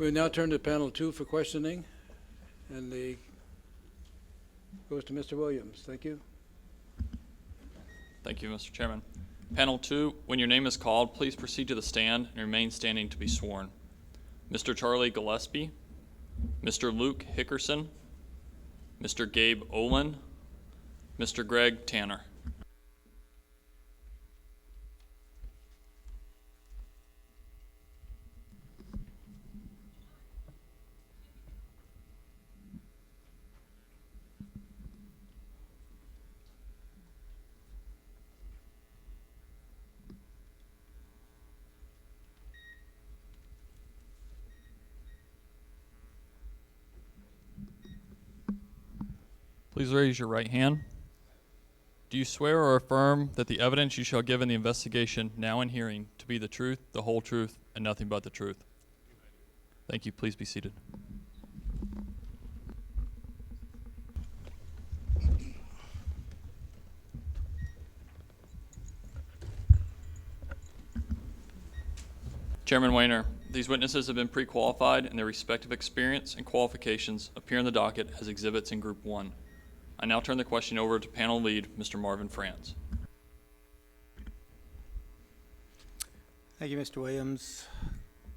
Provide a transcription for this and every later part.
We now turn to panel 2 for questioning, and the goes to Mr. Williams. Thank you. Thank you, Mr. Chairman. Panel 2, when your name is called, please proceed to the stand and remain standing to be sworn. Mr. Charlie Gillespie, Mr. Luke Hickerson, Mr. Gabe Olin, Mr. Greg Tanner. Please raise your right hand. Do you swear or affirm that the evidence you shall give in the investigation now in hearing to be the truth, the whole truth, and nothing but the truth? Thank you. Please be seated. Chairman Wehner, these witnesses have been pre-qualified and their respective experience and qualifications appear in the docket as exhibits in Group 1. I now turn the question over to panel lead, Mr. Marvin Franz. Thank you, Mr. Williams.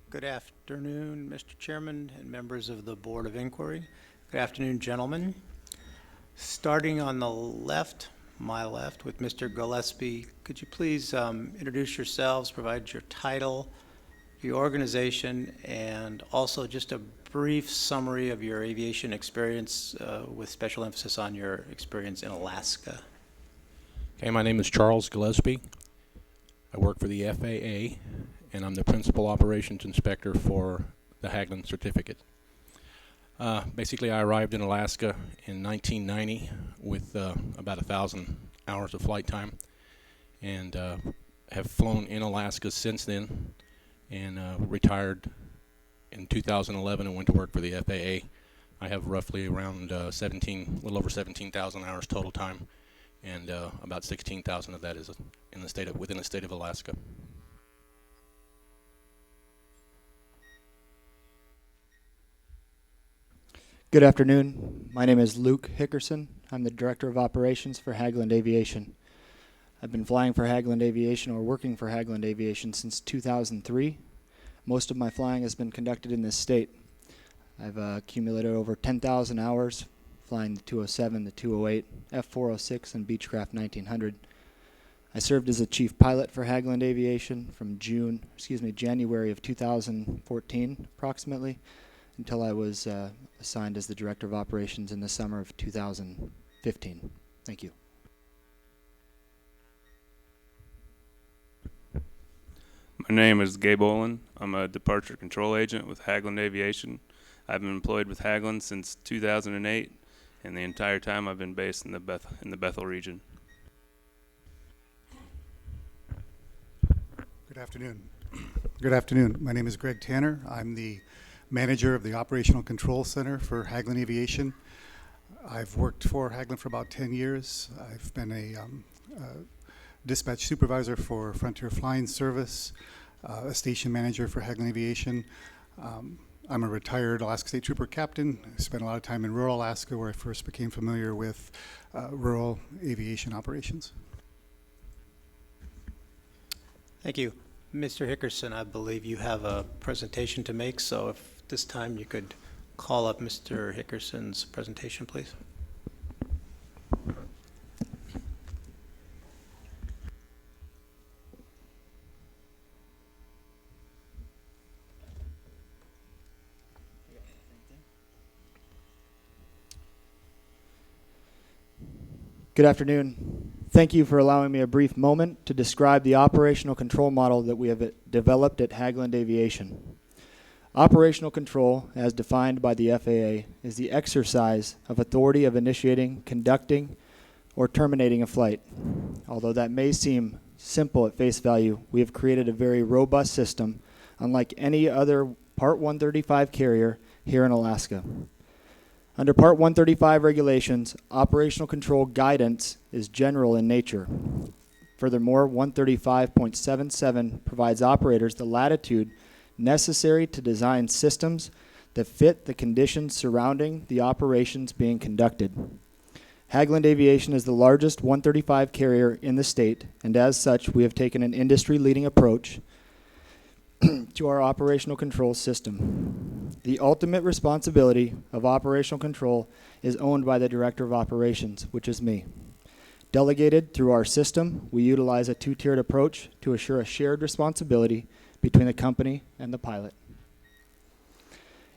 Good afternoon, Mr. Chairman and members of the Board of Inquiry. Good afternoon, gentlemen. Starting on the left, my left, with Mr. Gillespie, could you please introduce yourselves, provide your title, your organization, and also just a brief summary of your aviation experience with special emphasis on your experience in Alaska. Okay, my name is Charles Gillespie. I work for the FAA, and I'm the Principal Operations Inspector for the Hageland certificate. Basically, I arrived in Alaska in 1990 with about 1,000 hours of flight time, and have flown in Alaska since then, and retired in 2011 and went to work for the FAA. I have roughly around a little over 17,000 hours total time, and about 16,000 of that is in within the state of Alaska. Good afternoon. My name is Luke Hickerson. I'm the Director of Operations for Hageland Aviation. I've been flying for Hageland Aviation or working for Hageland Aviation since 2003. Most of my flying has been conducted in this state. I've accumulated over 10,000 hours flying the 207, the 208, F406, and Beechcraft 1900. I served as a chief pilot for Hageland Aviation from January of 2014 approximately until I was assigned as the Director of Operations in the summer of 2015. Thank you. My name is Gabe Olin. I'm a departure control agent with Hageland Aviation. I've been employed with Hageland since 2008, and the entire time I've been based in the Bethel region. Good afternoon. Good afternoon. My name is Greg Tanner. I'm the manager of the Operational Control Center for Hageland Aviation. I've worked for Hageland for about 10 years. I've been a dispatch supervisor for Frontier Flying Service, a station manager for Hageland Aviation. I'm a retired Alaska State Trooper captain. I spent a lot of time in rural Alaska where I first became familiar with rural aviation operations. Thank you. Mr. Hickerson, I believe you have a presentation to make, so if this time you could call up Mr. Hickerson's presentation, please. Good afternoon. Thank you for allowing me a brief moment to describe the operational control model that we have developed at Hageland Aviation. Operational control, as defined by the FAA, is the exercise of authority of initiating, conducting, or terminating a flight. Although that may seem simple at face value, we have created a very robust system, unlike any other Part 135 carrier here in Alaska. Under Part 135 regulations, operational control guidance is general in nature. Furthermore, 135.77 provides operators the latitude necessary to design systems that fit the conditions surrounding the operations being conducted. Hageland Aviation is the largest 135 carrier in the state, and as such, we have taken an industry-leading approach to our operational control system. The ultimate responsibility of operational control is owned by the Director of Operations, which is me. Delegated through our system, we utilize a two-tiered approach to assure a shared responsibility between the company and the pilot.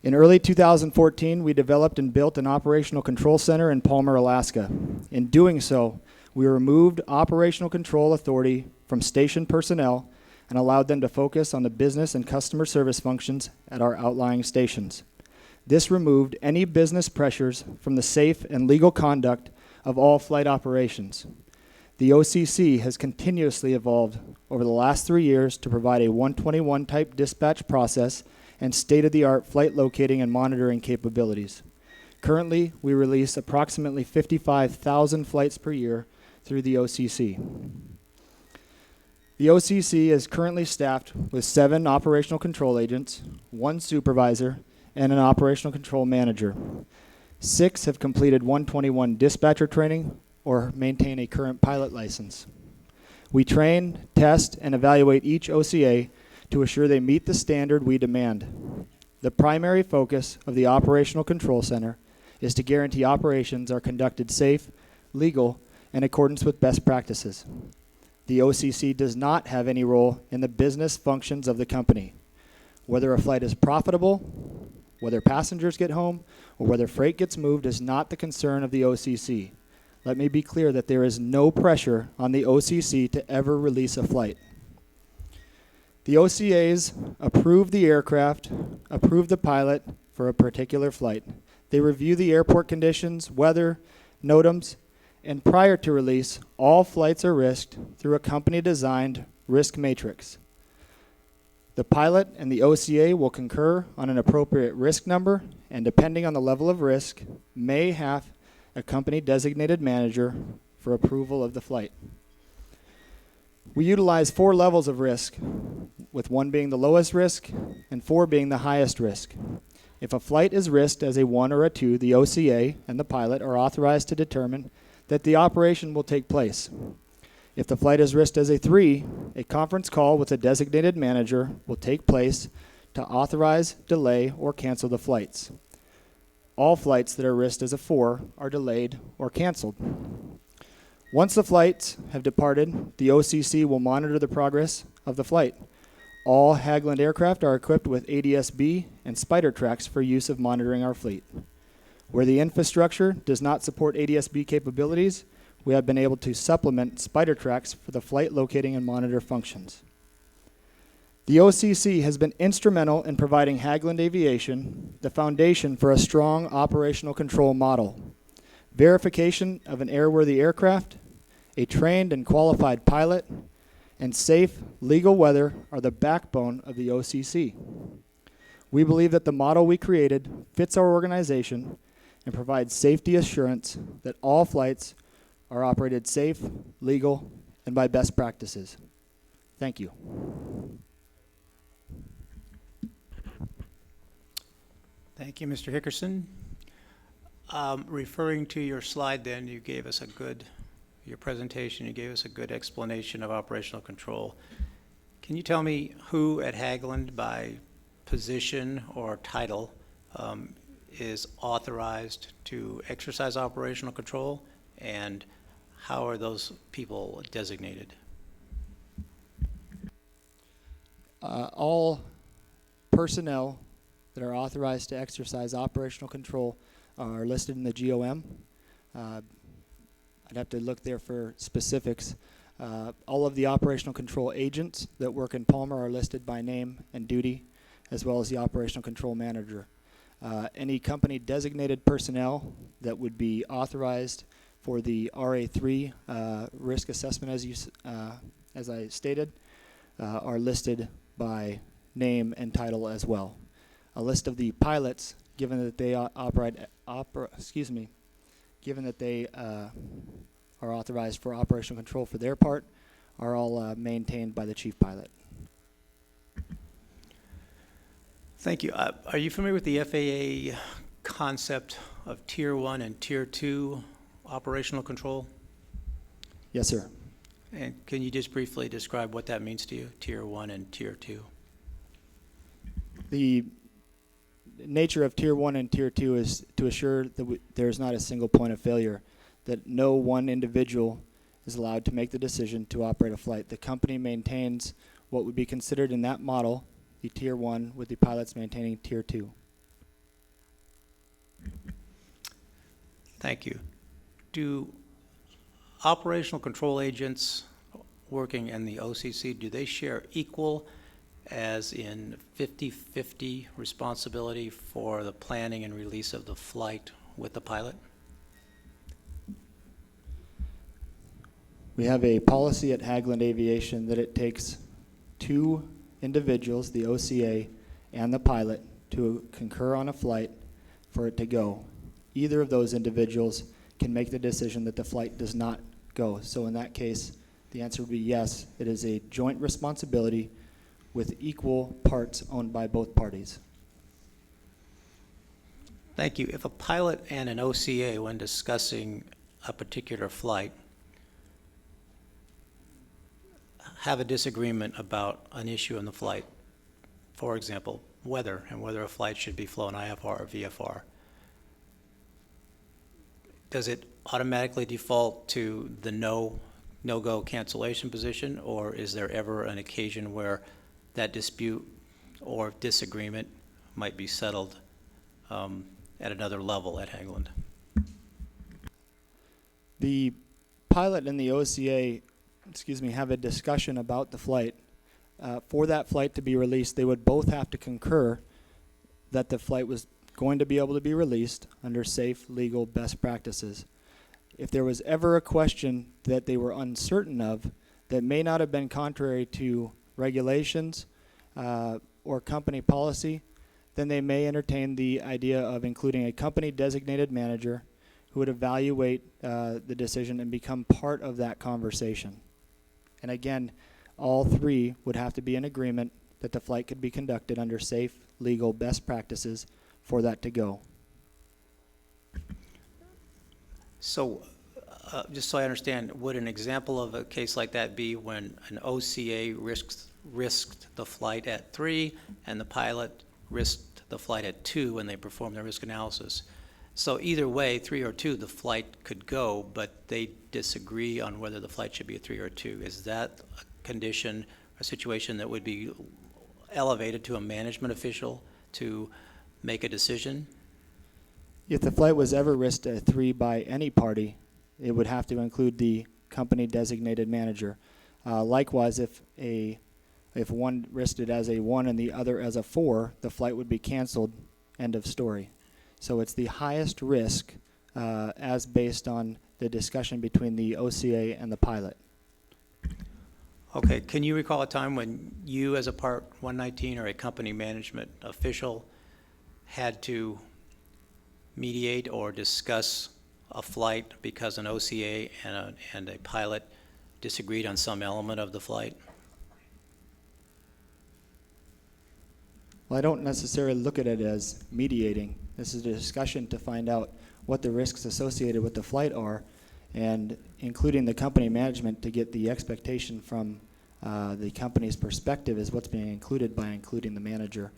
In early 2014, we developed and built an operational control center in Palmer, Alaska. In doing so, we removed operational control authority from station personnel and allowed them to focus on the business and customer service functions at our outlying stations. This removed any business pressures from the safe and legal conduct of all flight operations. The OCC has continuously evolved over the last 3 years to provide a 121 type dispatch process and state-of-the-art flight locating and monitoring capabilities. Currently, we release approximately 55,000 flights per year through the OCC. The OCC is currently staffed with 7 operational control agents, 1 supervisor, and an operational control manager. 6 have completed 121 dispatcher training or maintain a current pilot license. We train, test, and evaluate each OCA to assure they meet the standard we demand. The primary focus of the Operational Control Center is to guarantee operations are conducted safe, legal, and in accordance with best practices. The OCC does not have any role in the business functions of the company. Whether a flight is profitable, whether passengers get home, or whether freight gets moved is not the concern of the OCC. Let me be clear that there is no pressure on the OCC to ever release a flight. The OCAs approve the aircraft, approve the pilot for a particular flight. They review the airport conditions, weather, NOTAMs, and prior to release, all flights are risked through a company-designed risk matrix. The pilot and the OCA will concur on an appropriate risk number, and depending on the level of risk, may have a company-designated manager for approval of the flight. We utilize 4 levels of risk, with 1 being the lowest risk and 4 being the highest risk. If a flight is risked as a 1 or a 2, the OCA and the pilot are authorized to determine that the operation will take place. If the flight is risked as a 3, a conference call with a designated manager will take place to authorize, delay, or cancel the flights. All flights that are risked as a 4 are delayed or canceled. Once the flights have departed, the OCC will monitor the progress of the flight. All Hageland aircraft are equipped with NTSB and spider tracks for use of monitoring our fleet. Where the infrastructure does not support NTSB capabilities, we have been able to supplement spider tracks for the flight locating and monitor functions. The OCC has been instrumental in providing Hageland Aviation the foundation for a strong operational control model. Verification of an airworthy aircraft, a trained and qualified pilot, and safe, legal weather are the backbone of the OCC. We believe that the model we created fits our organization and provides safety assurance that all flights are operated safe, legal, and by best practices. Thank you. Thank you, Mr. Hickerson. Referring to your slide then, you gave us your presentation, you gave us a good explanation of operational control. Can you tell me who at Hageland by position or title is authorized to exercise operational control, and how are those people designated? All personnel that are authorized to exercise operational control are listed in the GOM. I'd have to look there for specifics. All of the operational control agents that work in Palmer are listed by name and duty, as well as the operational control manager. Any company designated personnel that would be authorized for the RA3 risk assessment, as I stated, are listed by name and title as well. A list of the pilots, given that they given that they are authorized for operational control for their part, are all maintained by the chief pilot. Thank you. Are you familiar with the FAA concept of Tier 1 and Tier 2 operational control? Yes, sir. And can you just briefly describe what that means to you, Tier 1 and Tier 2? The nature of Tier 1 and Tier 2 is to assure that there's not a single point of failure, that no one individual is allowed to make the decision to operate a flight. The company maintains what would be considered in that model the Tier 1, with the pilots maintaining Tier 2. Thank you. Do operational control agents working in the OCC, do they share equal, as in 50-50 responsibility for the planning and release of the flight with the pilot? We have a policy at Hageland Aviation that it takes two individuals, the OCA and the pilot, to concur on a flight for it to go. Either of those individuals can make the decision that the flight does not go. So in that case, the answer would be yes. It is a joint responsibility with equal parts owned by both parties. Thank you. If a pilot and an OCA, when discussing a particular flight, have a disagreement about an issue in the flight, for example, weather, and whether a flight should be flown IFR or VFR, does it automatically default to the no-go cancellation position, or is there ever an occasion where that dispute or disagreement might be settled at another level at Hageland? The pilot and the OCA, have a discussion about the flight. For that flight to be released, they would both have to concur that the flight was going to be able to be released under safe, legal, best practices. If there was ever a question that they were uncertain of that may not have been contrary to regulations or company policy, then they may entertain the idea of including a company designated manager who would evaluate the decision and become part of that conversation. And again, all three would have to be in agreement that the flight could be conducted under safe, legal, best practices for that to go. So, just so I understand, would an example of a case like that be when an OCA risked the flight at 3 and the pilot risked the flight at 2 when they performed their risk analysis? So either way, 3 or 2, the flight could go, but they disagree on whether the flight should be a 3 or 2. Is that a condition, a situation that would be elevated to a management official to make a decision? If the flight was ever risked at 3 by any party, it would have to include the company designated manager. Likewise, if one risked it as a 1 and the other as a 4, the flight would be canceled, end of story. So it's the highest risk as based on the discussion between the OCA and the pilot. Okay, can you recall a time when you as a Part 119 or a company management official had to mediate or discuss a flight because an OCA and a pilot disagreed on some element of the flight? Well, I don't necessarily look at it as mediating. This is a discussion to find out what the risks associated with the flight are, and including the company management to get the expectation from the company's perspective is what's being included by including the manager.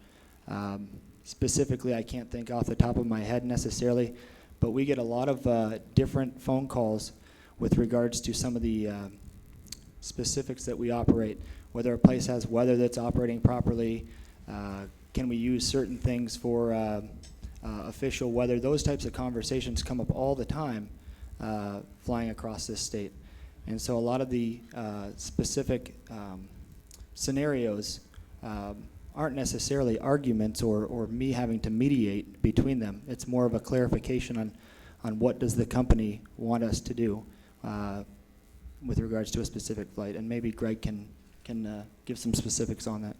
Specifically, I can't think off the top of my head necessarily, but we get a lot of different phone calls with regards to some of the specifics that we operate, whether a place has weather that's operating properly, can we use certain things for official weather. Those types of conversations come up all the time flying across this state. And so a lot of the specific scenarios aren't necessarily arguments or me having to mediate between them. It's more of a clarification on what does the company want us to do with regards to a specific flight. And maybe Greg can give some specifics on that.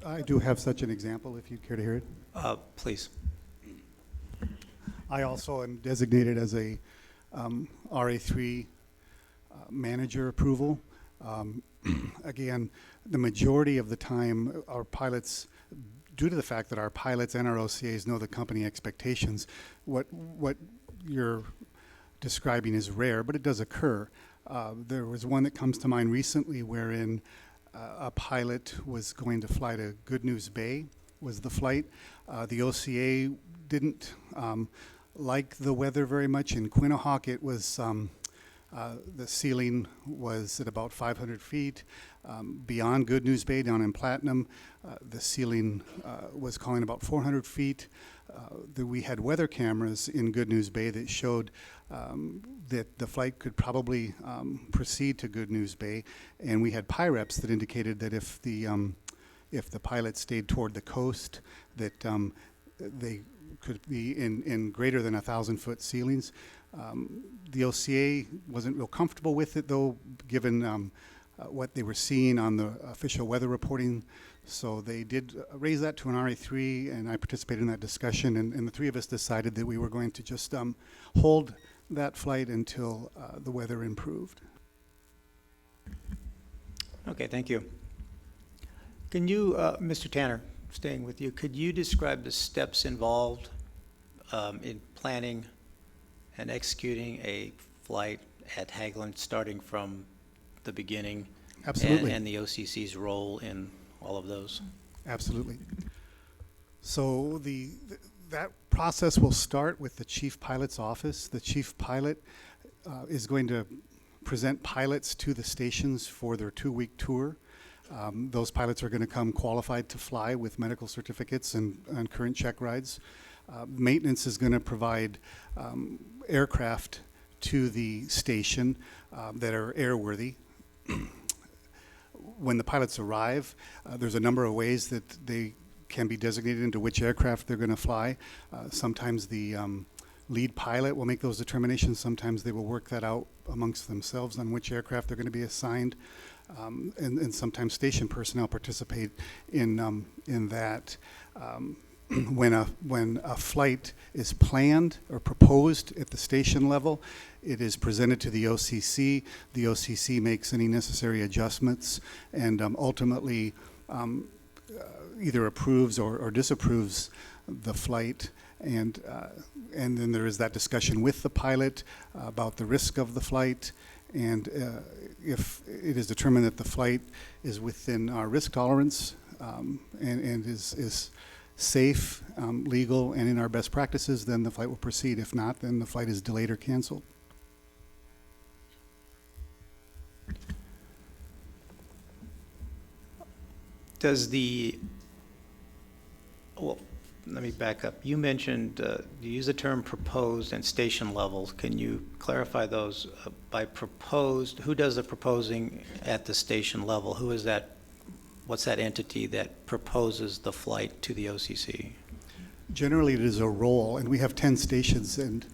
I do have such an example, if you'd care to hear it. Please. I also am designated as a RA3 manager approval. Again, the majority of the time, our pilots due to the fact that our pilots and our OCAs know the company expectations, what you're describing is rare, but it does occur. There was one that comes to mind recently wherein a pilot was going to fly to Good News Bay, was the flight. The OCA didn't like the weather very much. In Quinnahock, it was the ceiling was at about 500 feet. Beyond Good News Bay, down in Platinum, the ceiling was calling about 400 feet. We had weather cameras in Good News Bay that showed that the flight could probably proceed to Good News Bay, and we had PIREPs that indicated that if the pilot stayed toward the coast, that they could be in greater than 1,000-foot ceilings. The OCA wasn't real comfortable with it, though, given what they were seeing on the official weather reporting. So they did raise that to an RA3, and I participated in that discussion, and the three of us decided that we were going to just hold that flight until the weather improved. Okay, thank you. Can you, Mr. Tanner, staying with you, could you describe the steps involved in planning and executing a flight at Hageland, starting from the beginning? Absolutely. And the OCC's role in all of those? Absolutely. So that process will start with the chief pilot's office. The chief pilot is going to present pilots to the stations for their 2-week tour. Those pilots are going to come qualified to fly with medical certificates and current check rides. Maintenance is going to provide aircraft to the station that are airworthy. When the pilots arrive, there's a number of ways that they can be designated into which aircraft they're going to fly. Sometimes the lead pilot will make those determinations. Sometimes they will work that out amongst themselves on which aircraft they're going to be assigned. And sometimes station personnel participate in that. When a flight is planned or proposed at the station level, it is presented to the OCC. The OCC makes any necessary adjustments and ultimately either approves or disapproves the flight. And then there is that discussion with the pilot about the risk of the flight. And if it is determined that the flight is within our risk tolerance and is safe, legal, and in our best practices, then the flight will proceed. If not, then the flight is delayed or canceled. Well, let me back up. You mentioned, you use the term proposed and station levels. Can you clarify those? By proposed, who does the proposing at the station level? Who is that? What's that entity that proposes the flight to the OCC? Generally, it is a role, and we have 10 stations, and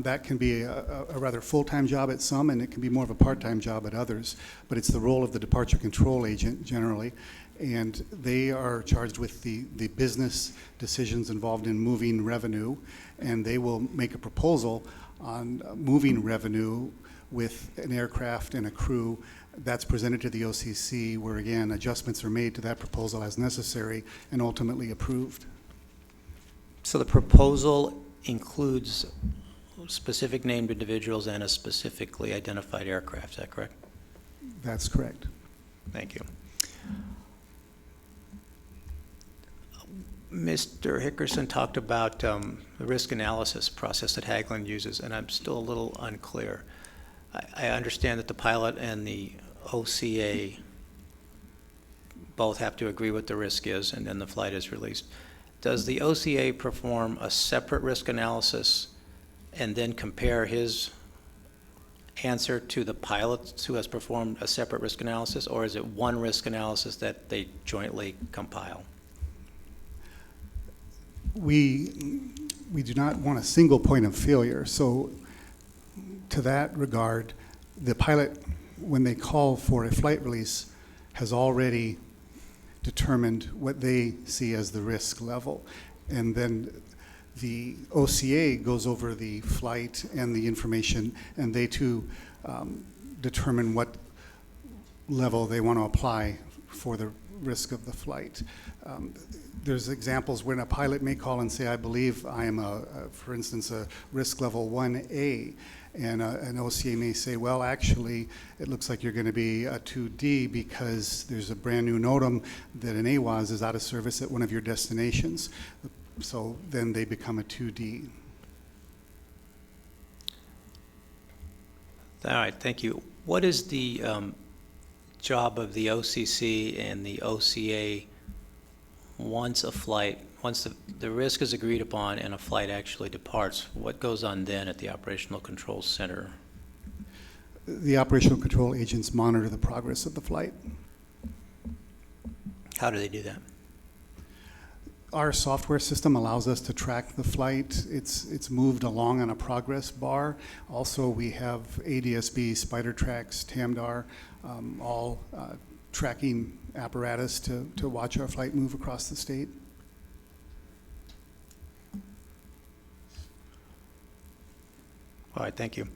that can be a rather full-time job at some, and it can be more of a part-time job at others. But it's the role of the departure control agent, generally, and they are charged with the business decisions involved in moving revenue, and they will make a proposal on moving revenue with an aircraft and a crew. That's presented to the OCC, where again adjustments are made to that proposal as necessary and ultimately approved. So the proposal includes specific named individuals and a specifically identified aircraft, is that correct? That's correct. Thank you. Mr. Hickerson talked about the risk analysis process that Hageland uses, and I'm still a little unclear. I understand that the pilot and the OCA both have to agree what the risk is, and then the flight is released. Does the OCA perform a separate risk analysis and then compare his answer to the pilot who has performed a separate risk analysis, or is it one risk analysis that they jointly compile? We do not want a single point of failure, so to that regard, the pilot, when they call for a flight release, has already determined what they see as the risk level. And then the OCA goes over the flight and the information, and they too determine what level they want to apply for the risk of the flight. There's examples when a pilot may call and say, I believe I am, for instance, a risk level 1A, and an OCA may say, well, actually, it looks like you're going to be a 2D because there's a brand new NOTAM that an AWAS is out of service at one of your destinations. So then they become a 2D. All right, thank you. What is the job of the OCC and the OCA once the risk is agreed upon and a flight actually departs? What goes on then at the Operational Control Center? The operational control agents monitor the progress of the flight. How do they do that? Our software system allows us to track the flight. It's moved along on a progress bar. Also, we have ADSB, Spider Tracks, TAMDAR, all tracking apparatus to watch our flight move across the state. All right, thank you.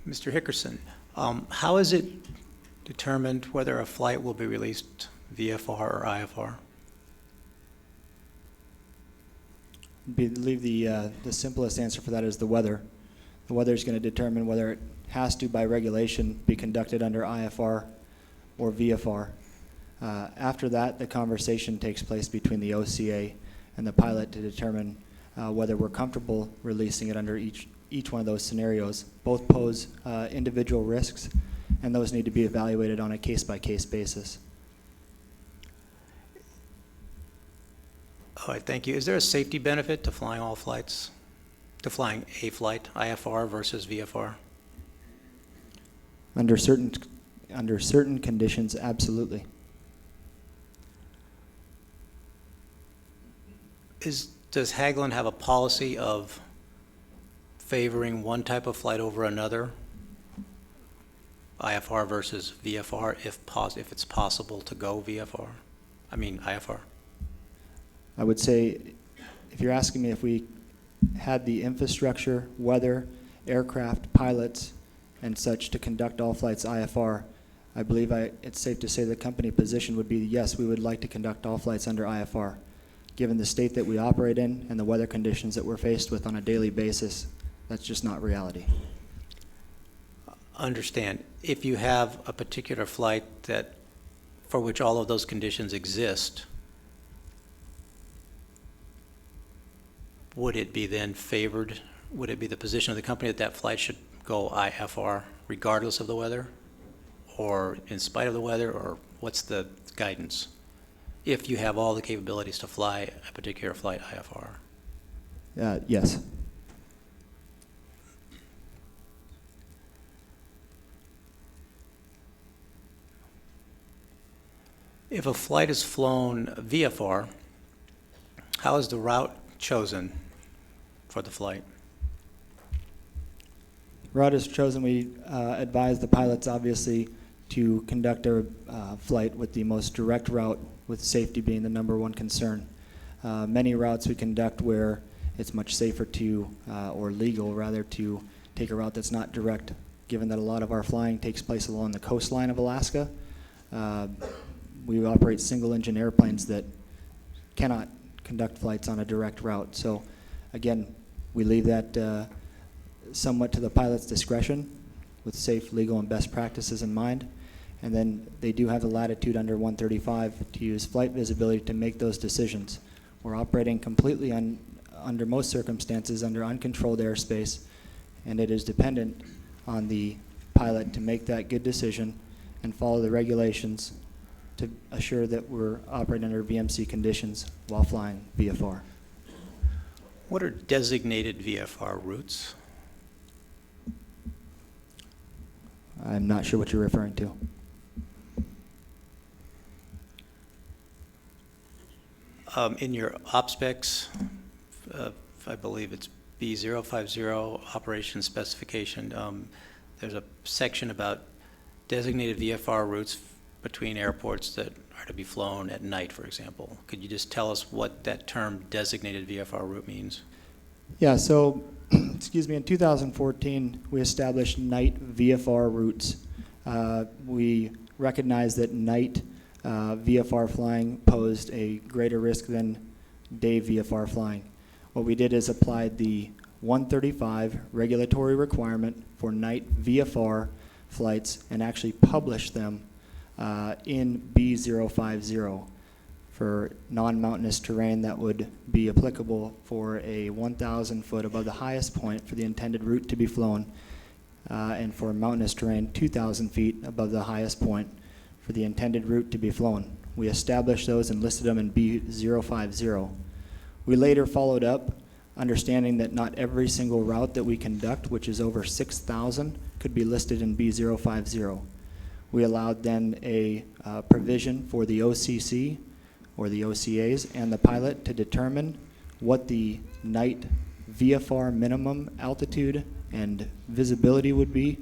Mr. Hickerson, how is it determined whether a flight will be released VFR or IFR? I believe the simplest answer for that is the weather. The weather is going to determine whether it has to, by regulation, be conducted under IFR or VFR. After that, the conversation takes place between the OCA and the pilot to determine whether we're comfortable releasing it under each one of those scenarios. Both pose individual risks, and those need to be evaluated on a case-by-case basis. All right, thank you. Is there a safety benefit to flying all flights, to flying a flight, IFR versus VFR? Under certain conditions, absolutely. Does Hageland have a policy of favoring one type of flight over another, IFR versus VFR, if it's possible to go IFR? I would say, if you're asking me if we had the infrastructure, weather, aircraft, pilots, and such to conduct all flights IFR, I believe it's safe to say the company position would be, yes, we would like to conduct all flights under IFR. Given the state that we operate in and the weather conditions that we're faced with on a daily basis, that's just not reality. Understand. If you have a particular flight for which all of those conditions exist, would it be then favored? Would it be the position of the company that flight should go IFR regardless of the weather, or in spite of the weather, or what's the guidance if you have all the capabilities to fly a particular flight IFR? Yes. If a flight is flown VFR, how is the route chosen for the flight? Route is chosen. We advise the pilots, obviously, to conduct their flight with the most direct route, with safety being the number one concern. Many routes we conduct where it's much safer to, or legal rather, to take a route that's not direct, given that a lot of our flying takes place along the coastline of Alaska. We operate single-engine airplanes that cannot conduct flights on a direct route. So, again, we leave that somewhat to the pilot's discretion with safe, legal, and best practices in mind. And then they do have the latitude under 135 to use flight visibility to make those decisions. We're operating completely under most circumstances under uncontrolled airspace, and it is dependent on the pilot to make that good decision and follow the regulations to assure that we're operating under VMC conditions while flying VFR. What are designated VFR routes? I'm not sure what you're referring to. In your op specs, I believe it's B050 operation specification, there's a section about designated VFR routes between airports that are to be flown at night, for example. Could you just tell us what that term designated VFR route means? Yeah, so excuse me, in 2014, we established night VFR routes. We recognized that night VFR flying posed a greater risk than day VFR flying. What we did is applied the 135 regulatory requirement for night VFR flights and actually published them in B050 for non-mountainous terrain that would be applicable for a 1,000 foot above the highest point for the intended route to be flown, and for mountainous terrain 2,000 feet above the highest point for the intended route to be flown. We established those and listed them in B050. We later followed up, understanding that not every single route that we conduct, which is over 6,000, could be listed in B050. We allowed then a provision for the OCC, or the OCAs, and the pilot to determine what the night VFR minimum altitude and visibility would be,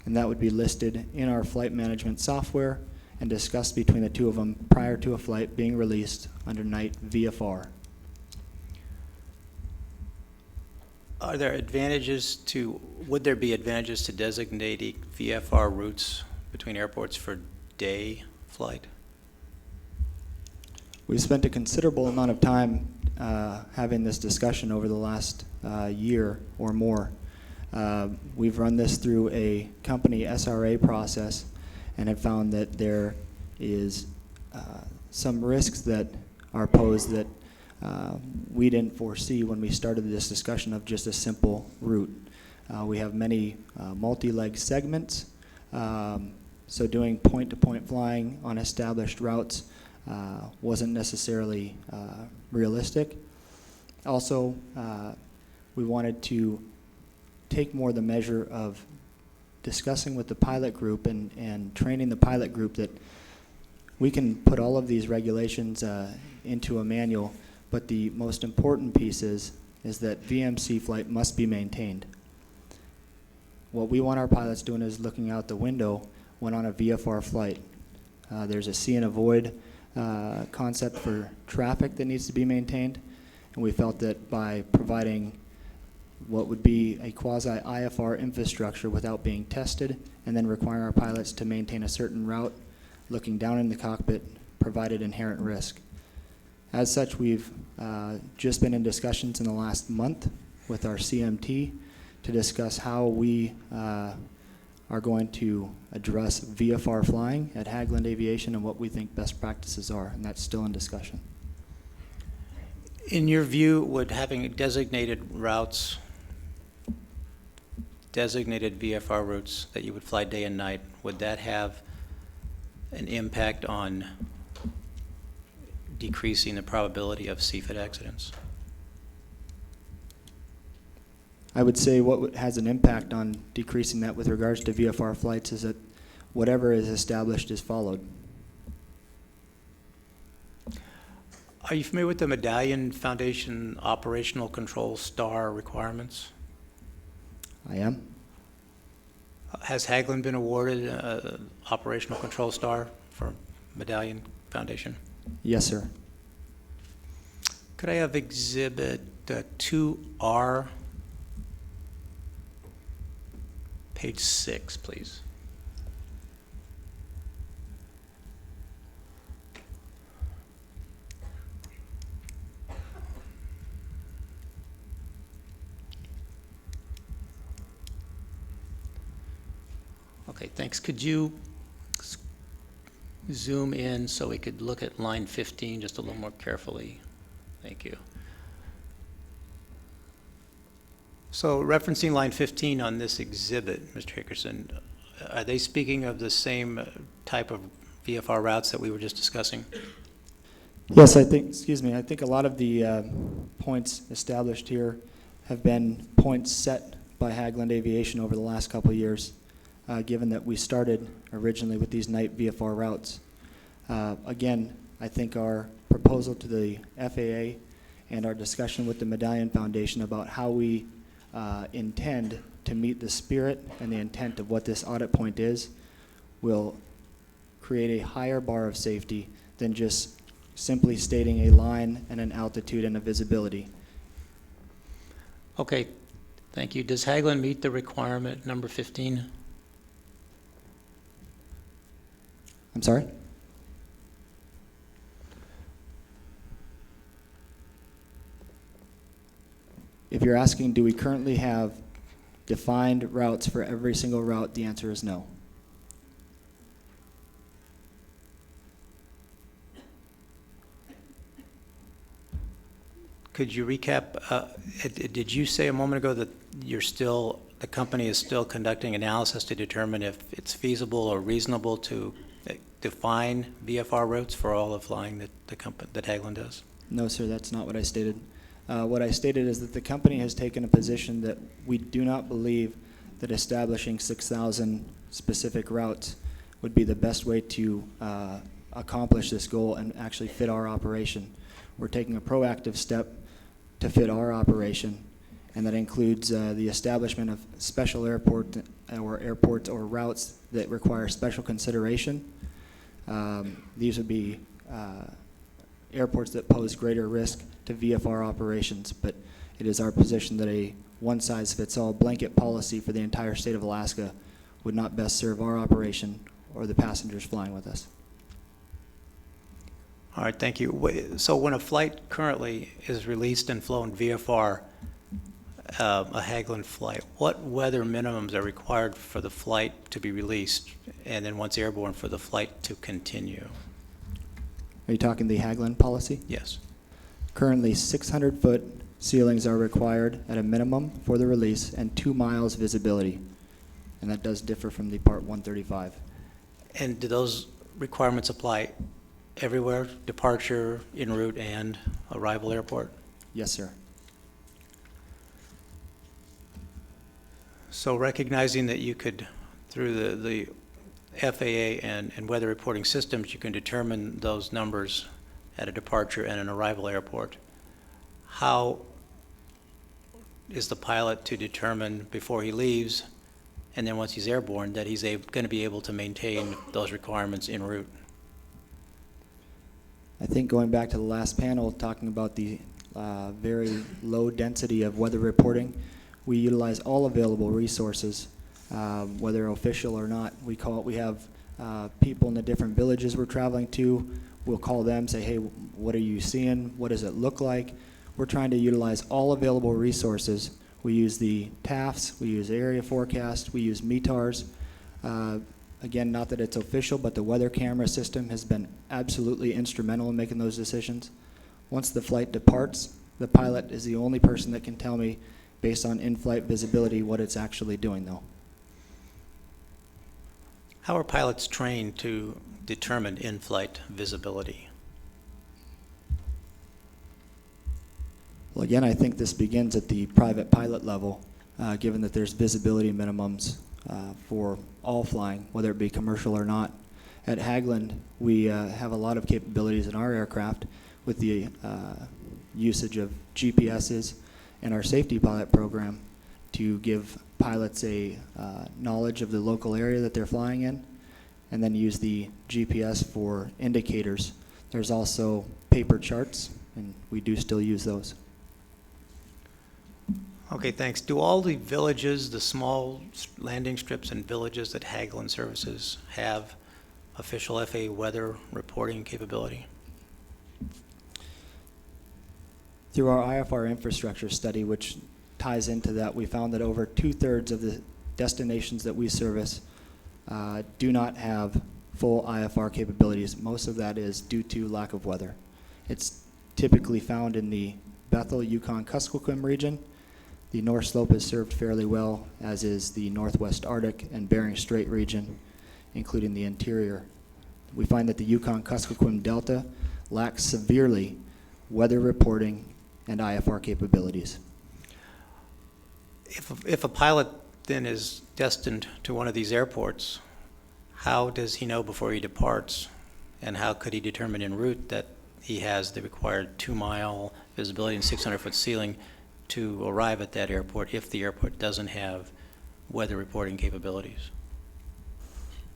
and that would be listed in our flight management software and discussed between the two of them prior to a flight being released under night VFR. Would there be advantages to designating VFR routes between airports for day flight? We've spent a considerable amount of time having this discussion over the last year or more. We've run this through a company SRA process and have found that there is some risks that are posed that we didn't foresee when we started this discussion of just a simple route. We have many multi-leg segments, so doing point-to-point flying on established routes wasn't necessarily realistic. Also, we wanted to take more the measure of discussing with the pilot group and training the pilot group that we can put all of these regulations into a manual, but the most important piece is that VMC flight must be maintained. What we want our pilots doing is looking out the window when on a VFR flight. There's a see and avoid concept for traffic that needs to be maintained, and we felt that by providing what would be a quasi-IFR infrastructure without being tested and then requiring our pilots to maintain a certain route looking down in the cockpit provided inherent risk. As such, we've just been in discussions in the last month with our CMT to discuss how we are going to address VFR flying at Hageland Aviation and what we think best practices are, and that's still in discussion. In your view, would having designated routes, designated VFR routes that you would fly day and night, would that have an impact on decreasing the probability of CFIT accidents? I would say what has an impact on decreasing that with regards to VFR flights is that whatever is established is followed. Are you familiar with the Medallion Foundation Operational Control STAR requirements? I am. Has Hageland been awarded Operational Control STAR for Medallion Foundation? Yes, sir. Could I have Exhibit 2R, page 6, please? Okay, thanks. Could you zoom in so we could look at line 15 just a little more carefully? Thank you. So referencing line 15 on this exhibit, Mr. Hickerson, are they speaking of the same type of VFR routes that we were just discussing? Yes, I think a lot of the points established here have been points set by Hageland Aviation over the last couple of years, given that we started originally with these night VFR routes. Again, I think our proposal to the FAA and our discussion with the Medallion Foundation about how we intend to meet the spirit and the intent of what this audit point is will create a higher bar of safety than just simply stating a line and an altitude and a visibility. Okay, Thank you. Does Hageland meet the requirement number 15? I'm sorry? If you're asking, do we currently have defined routes for every single route, the answer is no. Could you recap, did you say a moment ago that the company is still conducting analysis to determine if it's feasible or reasonable to define VFR routes for all the flying that Hageland does? No, sir, that's not what I stated. What I stated is that the company has taken a position that we do not believe that establishing 6,000 specific routes would be the best way to accomplish this goal and actually fit our operation. We're taking a proactive step to fit our operation, and that includes the establishment of special airports or routes that require special consideration. These would be airports that pose greater risk to VFR operations, but it is our position that a one-size-fits-all blanket policy for the entire state of Alaska would not best serve our operation or the passengers flying with us. All right, thank you. So when a flight currently is released and flown VFR, a Hageland flight, what weather minimums are required for the flight to be released, and then once airborne for the flight to continue? Are you talking the Hageland policy? Yes. Currently, 600-foot ceilings are required at a minimum for the release and 2 miles visibility, and that does differ from the Part 135. And do those requirements apply everywhere, departure, en route, and arrival airport? Yes, sir. So recognizing that you could, through the FAA and weather reporting systems, you can determine those numbers at a departure and an arrival airport, how is the pilot to determine before he leaves, and then once he's airborne, that he's going to be able to maintain those requirements en route? I think going back to the last panel, talking about the very low density of weather reporting, we utilize all available resources, whether official or not. We have people in the different villages we're traveling to. We'll call them, say, hey, what are you seeing? What does it look like? We're trying to utilize all available resources. We use the TAFs, we use area forecast, we use METARs. Again, not that it's official, but the weather camera system has been absolutely instrumental in making those decisions. Once the flight departs, the pilot is the only person that can tell me, based on in-flight visibility, what it's actually doing, though. How are pilots trained to determine in-flight visibility? Well, again, I think this begins at the private pilot level, given that there's visibility minimums for all flying, whether it be commercial or not. At Hageland, we have a lot of capabilities in our aircraft with the usage of GPSs and our safety pilot program to give pilots a knowledge of the local area that they're flying in, and then use the GPS for indicators. There's also paper charts, and we do still use those. Okay, thanks. Do all the villages, the small landing strips and villages that Hageland services have official FAA weather reporting capability? Through our IFR infrastructure study, which ties into that, we found that over 2/3 of the destinations that we service do not have full IFR capabilities. Most of that is due to lack of weather. It's typically found in the Bethel, Yukon-Kuskokwim region. The North Slope is served fairly well, as is the Northwest Arctic and Bering Strait region, including the interior. We find that the Yukon-Kuskokwim Delta lacks severely weather reporting and IFR capabilities. If a pilot then is destined to one of these airports, how does he know before he departs, and how could he determine en route that he has the required 2-mile visibility and 600-foot ceiling to arrive at that airport if the airport doesn't have weather reporting capabilities?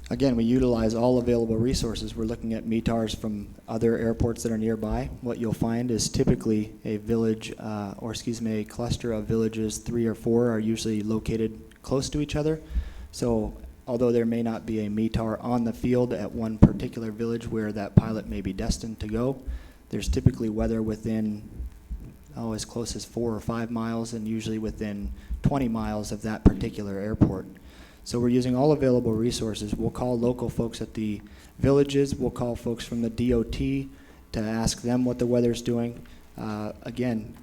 Again, we utilize all available resources. We're looking at METARs from other airports that are nearby. What you'll find is typically a village, a cluster of villages, 3 or 4 are usually located close to each other. So although there may not be a METAR on the field at one particular village where that pilot may be destined to go, there's typically weather within, as close as 4 or 5 miles, and usually within 20 miles of that particular airport. So we're using all available resources. We'll call local folks at the villages. We'll call folks from the DOT to ask them what the weather's doing. Again,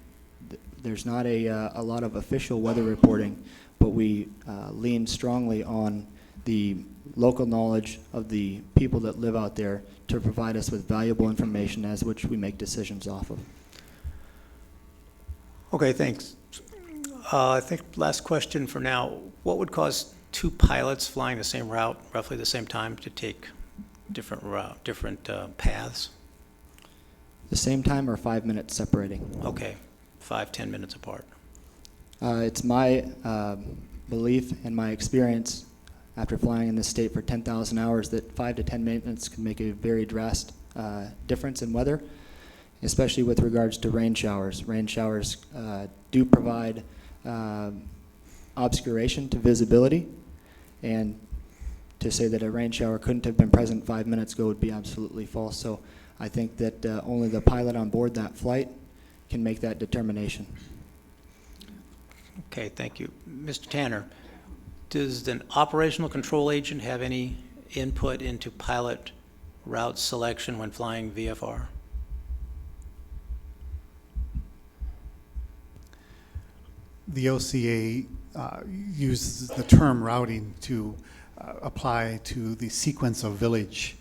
there's not a lot of official weather reporting, but we lean strongly on the local knowledge of the people that live out there to provide us with valuable information as which we make decisions off of. Okay, thanks. I think last question for now. What would cause 2 pilots flying the same route, roughly the same time, to take different paths? The same time or 5 minutes separating? Okay, 5-10 minutes apart. It's my belief and my experience after flying in this state for 10,000 hours that 5 to 10 minutes can make a very drastic difference in weather, especially with regards to rain showers. Rain showers do provide obscuration to visibility, and to say that a rain shower couldn't have been present 5 minutes ago would be absolutely false. So I think that only the pilot on board that flight can make that determination. Okay, thank you. Mr. Tanner, does an operational control agent have any input into pilot route selection when flying VFR? The OCA uses the term routing to apply to the sequence of village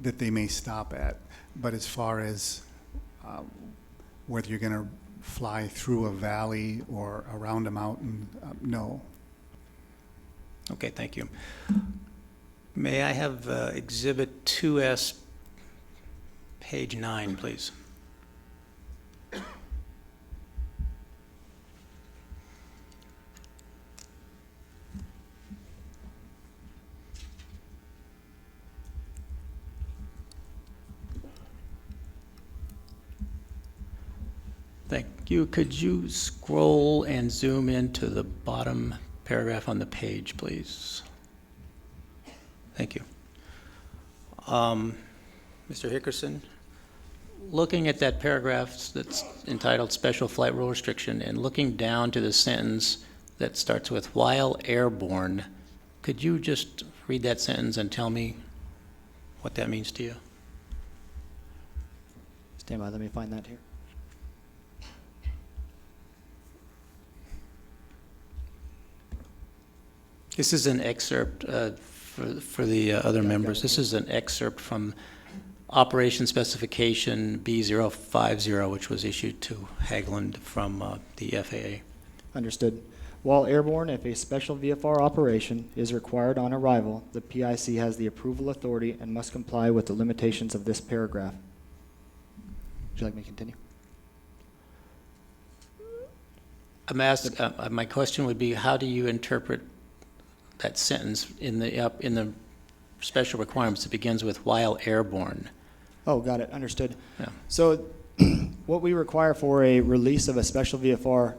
that they may stop at. But as far as whether you're going to fly through a valley or around a mountain, no. Okay, thank you. May I have Exhibit 2S, page 9, please? Thank you. Could you scroll and zoom into the bottom paragraph on the page, please? Thank you. Mr. Hickerson, looking at that paragraph that's entitled Special Flight Rule Restriction and looking down to the sentence that starts with while airborne, could you just read that sentence and tell me what that means to you? Stand by, let me find that here. This is an excerpt for the other members. This is an excerpt from Operation Specification B050, which was issued to Hageland from the FAA. Understood. While airborne, if a special VFR operation is required on arrival, the PIC has the approval authority and must comply with the limitations of this paragraph. Would you like me to continue? My question would be, how do you interpret that sentence in the special requirements that begins with while airborne? Oh, got it. Understood. Yeah. So what we require for a release of a special VFR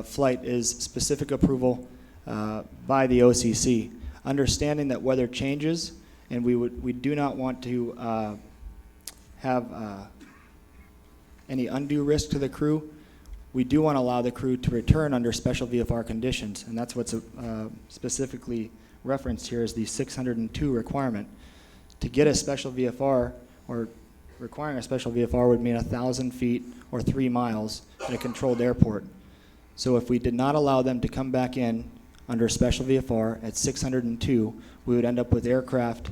flight is specific approval by the OCC, understanding that weather changes, and we do not want to have any undue risk to the crew. We do want to allow the crew to return under special VFR conditions, and that's what's specifically referenced here is the 602 requirement. To get a special VFR, or requiring a special VFR, would mean 1,000 feet or 3 miles at a controlled airport. So if we did not allow them to come back in under special VFR at 602, we would end up with aircraft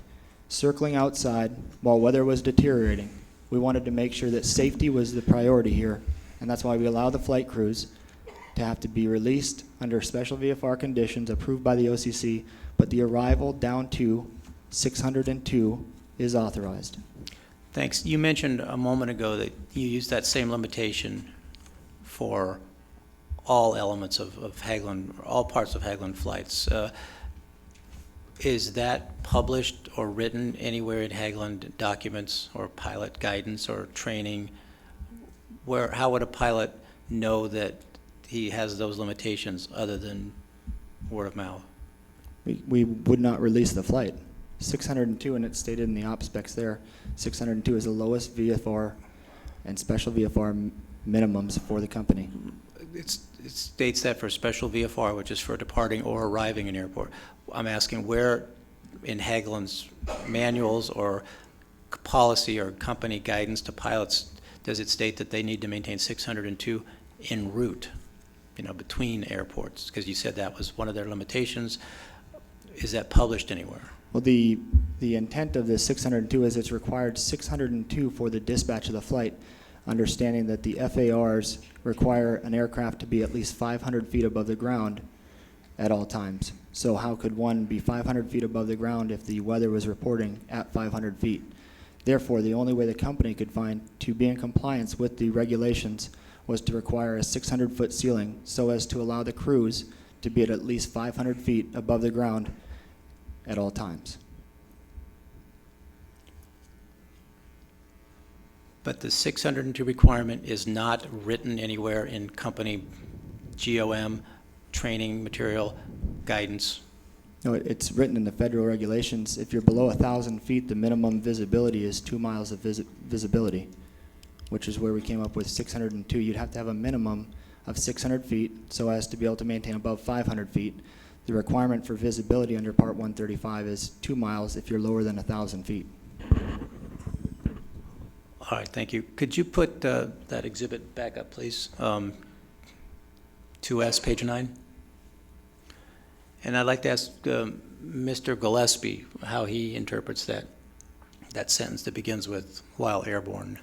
circling outside while weather was deteriorating. We wanted to make sure that safety was the priority here, and that's why we allow the flight crews to have to be released under special VFR conditions approved by the OCC, but the arrival down to 602 is authorized. Thanks. You mentioned a moment ago that you used that same limitation for all elements of Hageland, all parts of Hageland flights. Is that published or written anywhere in Hageland documents or pilot guidance or training? How would a pilot know that he has those limitations other than word of mouth? We would not release the flight. 602, and it's stated in the op specs there, 602 is the lowest VFR and special VFR minimums for the company. It states that for special VFR, which is for departing or arriving in airport. I'm asking where in Hageland's manuals or policy or company guidance to pilots does it state that they need to maintain 602 en route, between airports? Because you said that was one of their limitations. Is that published anywhere? Well, the intent of this 602 is it's required 602 for the dispatch of the flight, understanding that the FARs require an aircraft to be at least 500 feet above the ground at all times. So how could one be 500 feet above the ground if the weather was reporting at 500 feet? Therefore, the only way the company could find to be in compliance with the regulations was to require a 600-foot ceiling so as to allow the crews to be at least 500 feet above the ground at all times. But the 602 requirement is not written anywhere in company GOM, training material, guidance. No, it's written in the federal regulations. If you're below 1,000 feet, the minimum visibility is 2 miles of visibility, which is where we came up with 602. You'd have to have a minimum of 600 feet so as to be able to maintain above 500 feet. The requirement for visibility under Part 135 is 2 miles if you're lower than 1,000 feet. All right, thank you. Could you put that exhibit back up, please? 2S, page 9. And I'd like to ask Mr. Gillespie how he interprets that sentence that begins with "while airborne."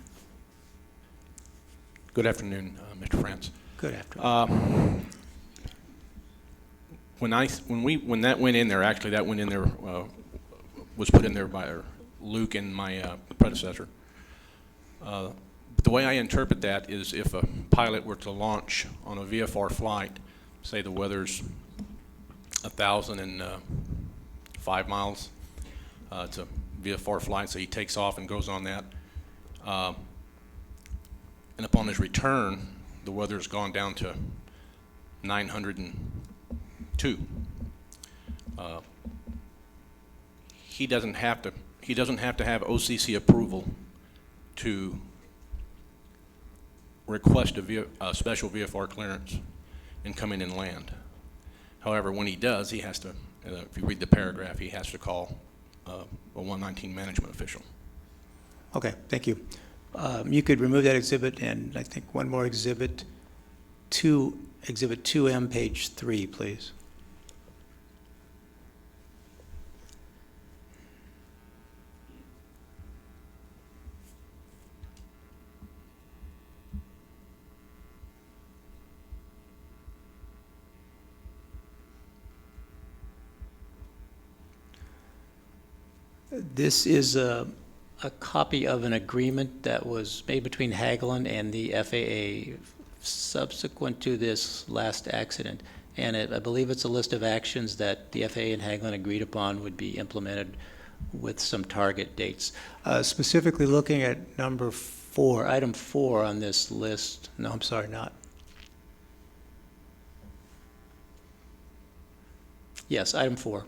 Good afternoon, Mr. France. Good afternoon. When that went in there, actually that went in there, was put in there by Luke and my predecessor. The way I interpret that is if a pilot were to launch on a VFR flight, say the weather's 1,005 miles, it's a VFR flight, so he takes off and goes on that. And upon his return, the weather's gone down to 902. He doesn't have to have OCC approval to request a special VFR clearance and come in and land. However, when he does, he has to, if you read the paragraph, he has to call a 119 management official. Okay, thank you. You could remove that exhibit, and I think one more exhibit, Exhibit 2M, page 3, please. This is a copy of an agreement that was made between Hageland and the FAA subsequent to this last accident. And I believe it's a list of actions that the FAA and Hageland agreed upon would be implemented with some target dates. Specifically looking at item 4 on this list. No, I'm sorry, not. Yes, item 4.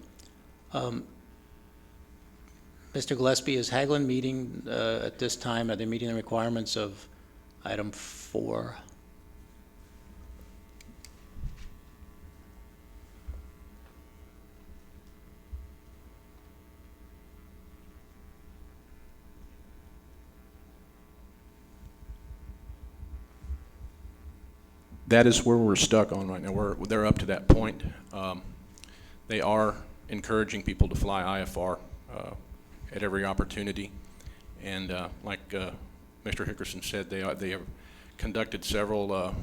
Mr. Gillespie, is Hageland meeting at this time? Are they meeting the requirements of item 4? That is where we're stuck on right now. They're up to that point. They are encouraging people to fly IFR at every opportunity, and like Mr. Hickerson said, they have conducted several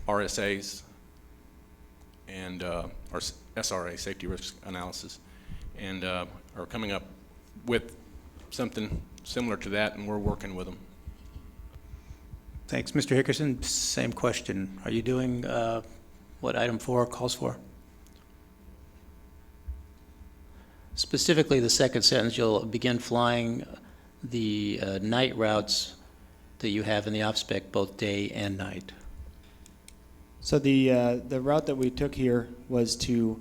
RSAs and or SRA, safety risk analysis, and are coming up with something similar to that, and we're working with them. Thanks. Mr. Hickerson, same question. Are you doing what item 4 calls for? Specifically, the second sentence, you'll begin flying the night routes that you have in the op spec, both day and night. So the route that we took here was to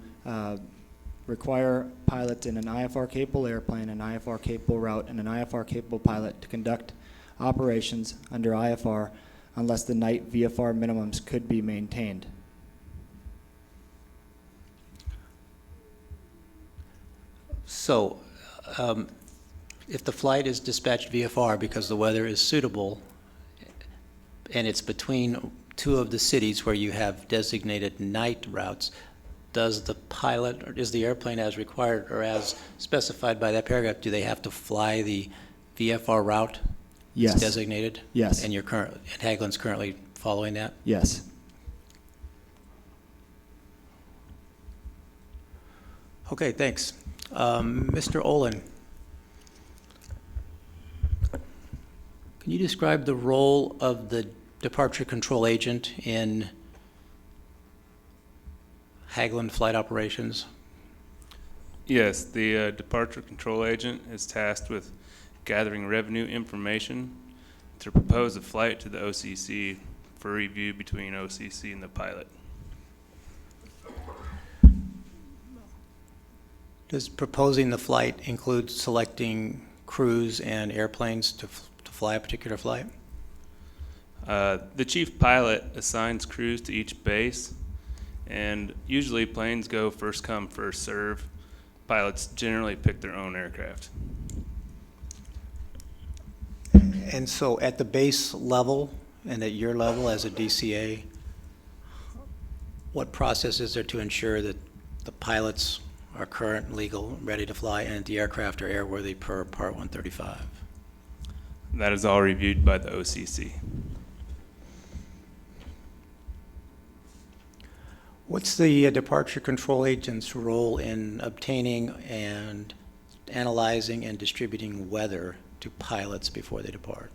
require pilots in an IFR-capable airplane, an IFR-capable route, and an IFR-capable pilot to conduct operations under IFR unless the night VFR minimums could be maintained. So, if the flight is dispatched VFR because the weather is suitable, and it's between two of the cities where you have designated night routes, does the pilot, or is the airplane as required or as specified by that paragraph, do they have to fly the VFR route? Yes. It's designated? Yes. And Hageland's currently following that? Yes. Okay, thanks. Mr. Olin, can you describe the role of the departure control agent in Hageland flight operations? Yes, the departure control agent is tasked with gathering revenue information to propose a flight to the OCC for review between OCC and the pilot. Does proposing the flight include selecting crews and airplanes to fly a particular flight? The chief pilot assigns crews to each base, and usually planes go first come, first serve. Pilots generally pick their own aircraft. And so at the base level and at your level as a DCA, what process is there to ensure that the pilots are current, legal, ready to fly, and the aircraft are airworthy per Part 135? That is all reviewed by the OCC. What's the departure control agent's role in obtaining and analyzing and distributing weather to pilots before they depart?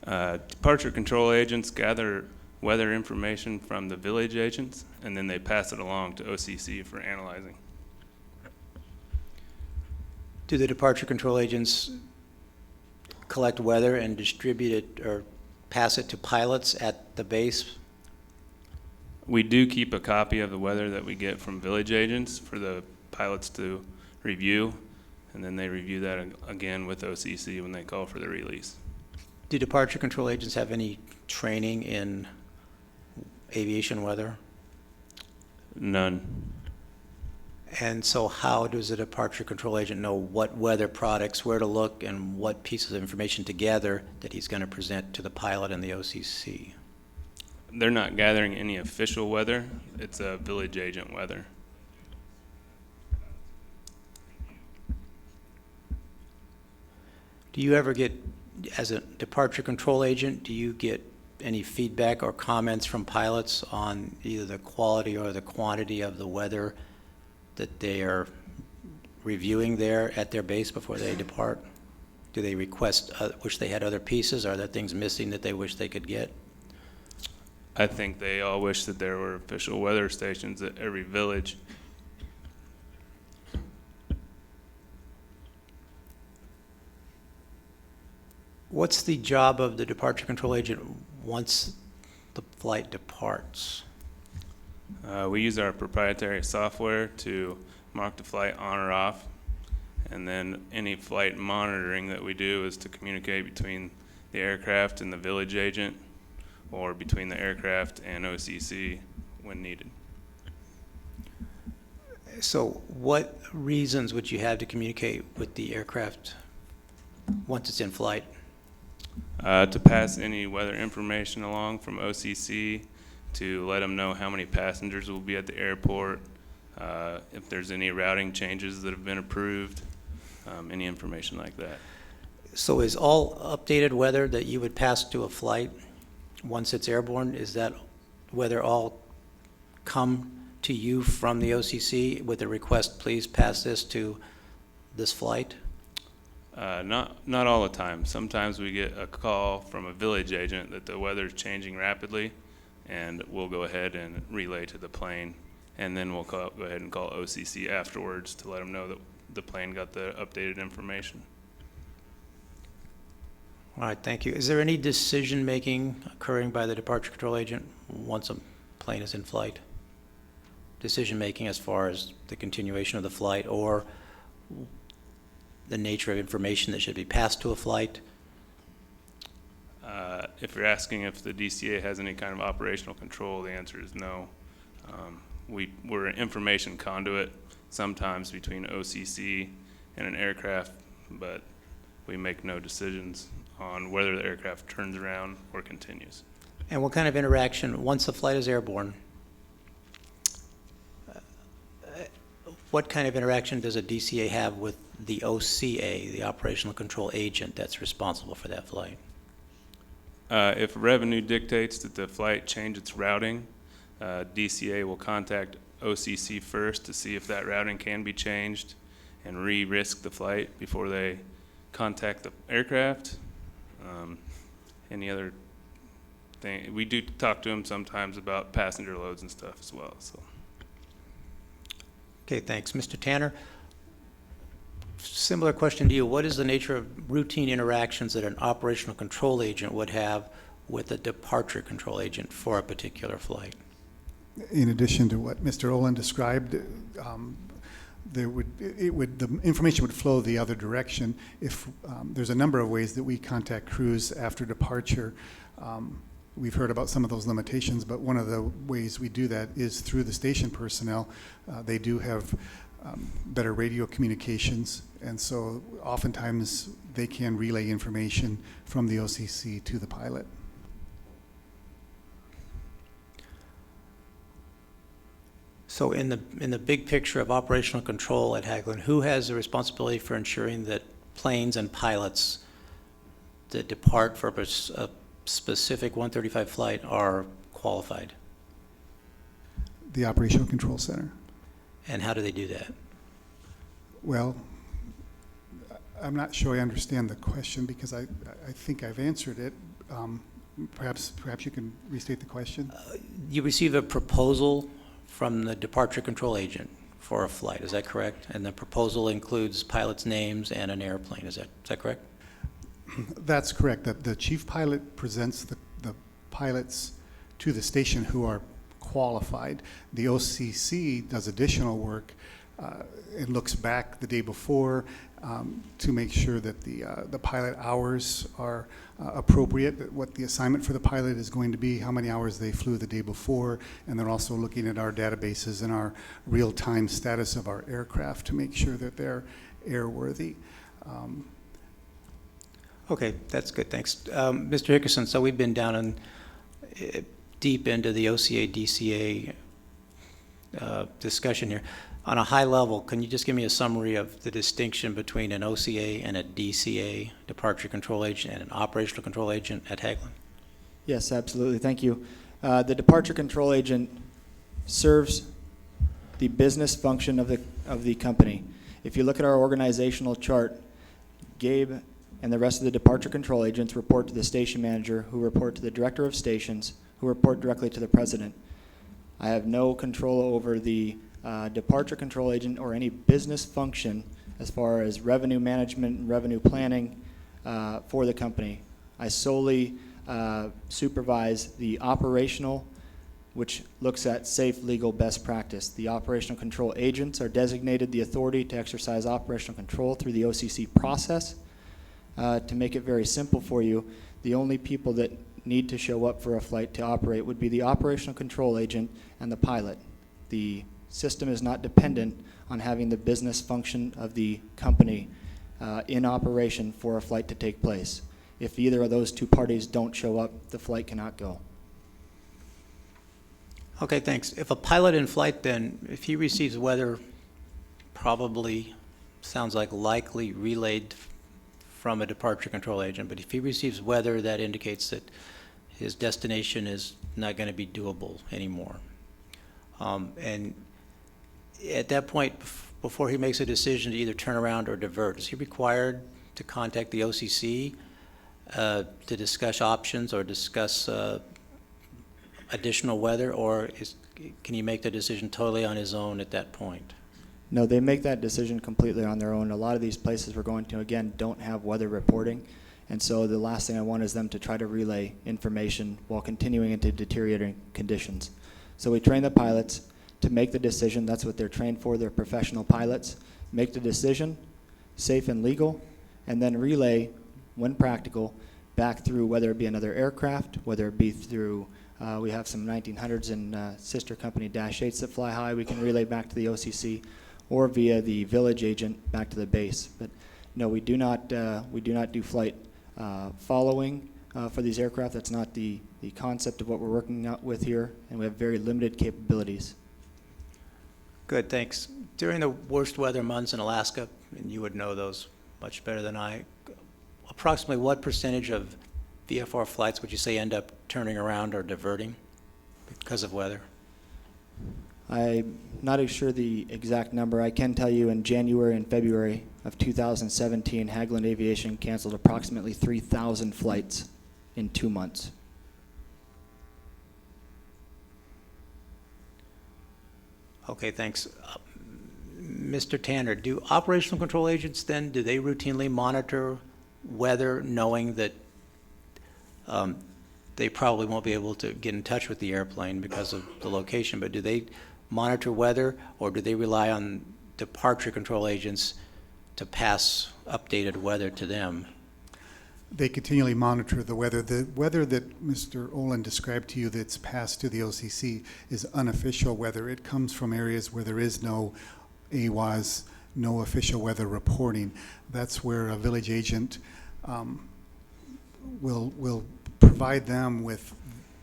Departure control agents gather weather information from the village agents, and then they pass it along to OCC for analyzing. Do the departure control agents collect weather and distribute it or pass it to pilots at the base? We do keep a copy of the weather that we get from village agents for the pilots to review, and then they review that again with OCC when they call for the release. Do departure control agents have any training in aviation weather? None. And so how does a departure control agent know what weather products, where to look, and what pieces of information to gather that he's going to present to the pilot and the OCC? They're not gathering any official weather. It's a village agent weather. Do you ever get, as a departure control agent, do you get any feedback or comments from pilots on either the quality or the quantity of the weather that they are reviewing there at their base before they depart? Do they request, wish they had other pieces? Are there things missing that they wish they could get? I think they all wish that there were official weather stations at every village. What's the job of the departure control agent once the flight departs? We use our proprietary software to mark the flight on or off, and then any flight monitoring that we do is to communicate between the aircraft and the village agent, or between the aircraft and OCC when needed. So what reasons would you have to communicate with the aircraft once it's in flight? To pass any weather information along from OCC, to let them know how many passengers will be at the airport, if there's any routing changes that have been approved, any information like that. So is all updated weather that you would pass to a flight once it's airborne, is that weather all come to you from the OCC with a request, please pass this to this flight? Not all the time. Sometimes we get a call from a village agent that the weather's changing rapidly, and we'll go ahead and relay to the plane and then we'll go ahead and call OCC afterwards to let them know that the plane got the updated information. All right, thank you. Is there any decision-making occurring by the departure control agent once a plane is in flight? Decision-making as far as the continuation of the flight or the nature of information that should be passed to a flight? If you're asking if the DCA has any kind of operational control, the answer is no. We're an information conduit sometimes between OCC and an aircraft, but we make no decisions on whether the aircraft turns around or continues. And what kind of interaction, once the flight is airborne, what kind of interaction does a DCA have with the OCA, the operational control agent that's responsible for that flight? If revenue dictates that the flight change its routing, DCA will contact OCC first to see if that routing can be changed and re-risk the flight before they contact the aircraft. Any other thing, we do talk to them sometimes about passenger loads and stuff as well. So. Okay, thanks. Mr. Tanner, similar question to you. What is the nature of routine interactions that an operational control agent would have with a departure control agent for a particular flight? In addition to what Mr. Olin described, the information would flow the other direction. If there's a number of ways that we contact crews after departure. We've heard about some of those limitations, but one of the ways we do that is through the station personnel. They do have better radio communications, and so oftentimes they can relay information from the OCC to the pilot. So in the big picture of operational control at Hageland, who has the responsibility for ensuring that planes and pilots that depart for a specific 135 flight are qualified? The Operational Control Center. And how do they do that? Well, I'm not sure I understand the question because I think I've answered it. Perhaps you can restate the question. You receive a proposal from the departure control agent for a flight, is that correct? And the proposal includes pilots' names and an airplane, is that correct? That's correct. The chief pilot presents the pilots to the station who are qualified. The OCC does additional work and looks back the day before to make sure that the pilot hours are appropriate, what the assignment for the pilot is going to be, how many hours they flew the day before, and they're also looking at our databases and our real-time status of our aircraft to make sure that they're airworthy. Okay, that's good, thanks. Mr. Hickerson, so we've been down in, deep into the OCA, DCA discussion here. On a high level, can you just give me a summary of the distinction between an OCA and a DCA, departure control agent, and an operational control agent at Hageland? Yes, absolutely. Thank you. The departure control agent serves the business function of the company. If you look at our organizational chart, Gabe and the rest of the departure control agents report to the station manager, who report to the director of stations, who report directly to the president. I have no control over the departure control agent or any business function as far as revenue management and revenue planning for the company. I solely supervise the operational, which looks at safe, legal, best practice. The operational control agents are designated the authority to exercise operational control through the OCC process. To make it very simple for you, the only people that need to show up for a flight to operate would be the operational control agent and the pilot. The system is not dependent on having the business function of the company in operation for a flight to take place. If either of those two parties don't show up, the flight cannot go. Okay, thanks. If a pilot in flight then, if he receives weather, probably sounds like likely relayed from a departure control agent, but if he receives weather that indicates that his destination is not going to be doable anymore, and at that point, before he makes a decision to either turn around or divert, is he required to contact the OCC to discuss options or discuss additional weather, or can he make the decision totally on his own at that point? No, they make that decision completely on their own. A lot of these places we're going to, again, don't have weather reporting. And so the last thing I want is them to try to relay information while continuing into deteriorating conditions. So we train the pilots to make the decision. That's what they're trained for. They're professional pilots. Make the decision, safe and legal, and then relay, when practical, back through whether it be another aircraft, whether it be through, we have some 1900s and sister company Dash 8s that fly high. We can relay back to the OCC, or via the village agent back to the base. But no, we do not do flight following for these aircraft. That's not the concept of what we're working out with here, and we have very limited capabilities. Good, thanks. During the worst weather months in Alaska, and you would know those much better than I, approximately what percentage of VFR flights would you say end up turning around or diverting because of weather? I'm not sure the exact number. I can tell you in January and February of 2017, Hageland Aviation canceled approximately 3,000 flights in 2 months. Okay, thanks. Mr. Tanner, do operational control agents then, do they routinely monitor weather knowing that they probably won't be able to get in touch with the airplane because of the location, but do they monitor weather, or do they rely on departure control agents to pass updated weather to them? They continually monitor the weather. The weather that Mr. Olin described to you that's passed to the OCC is unofficial weather. It comes from areas where there is no AWAS, no official weather reporting. That's where a village agent will provide them with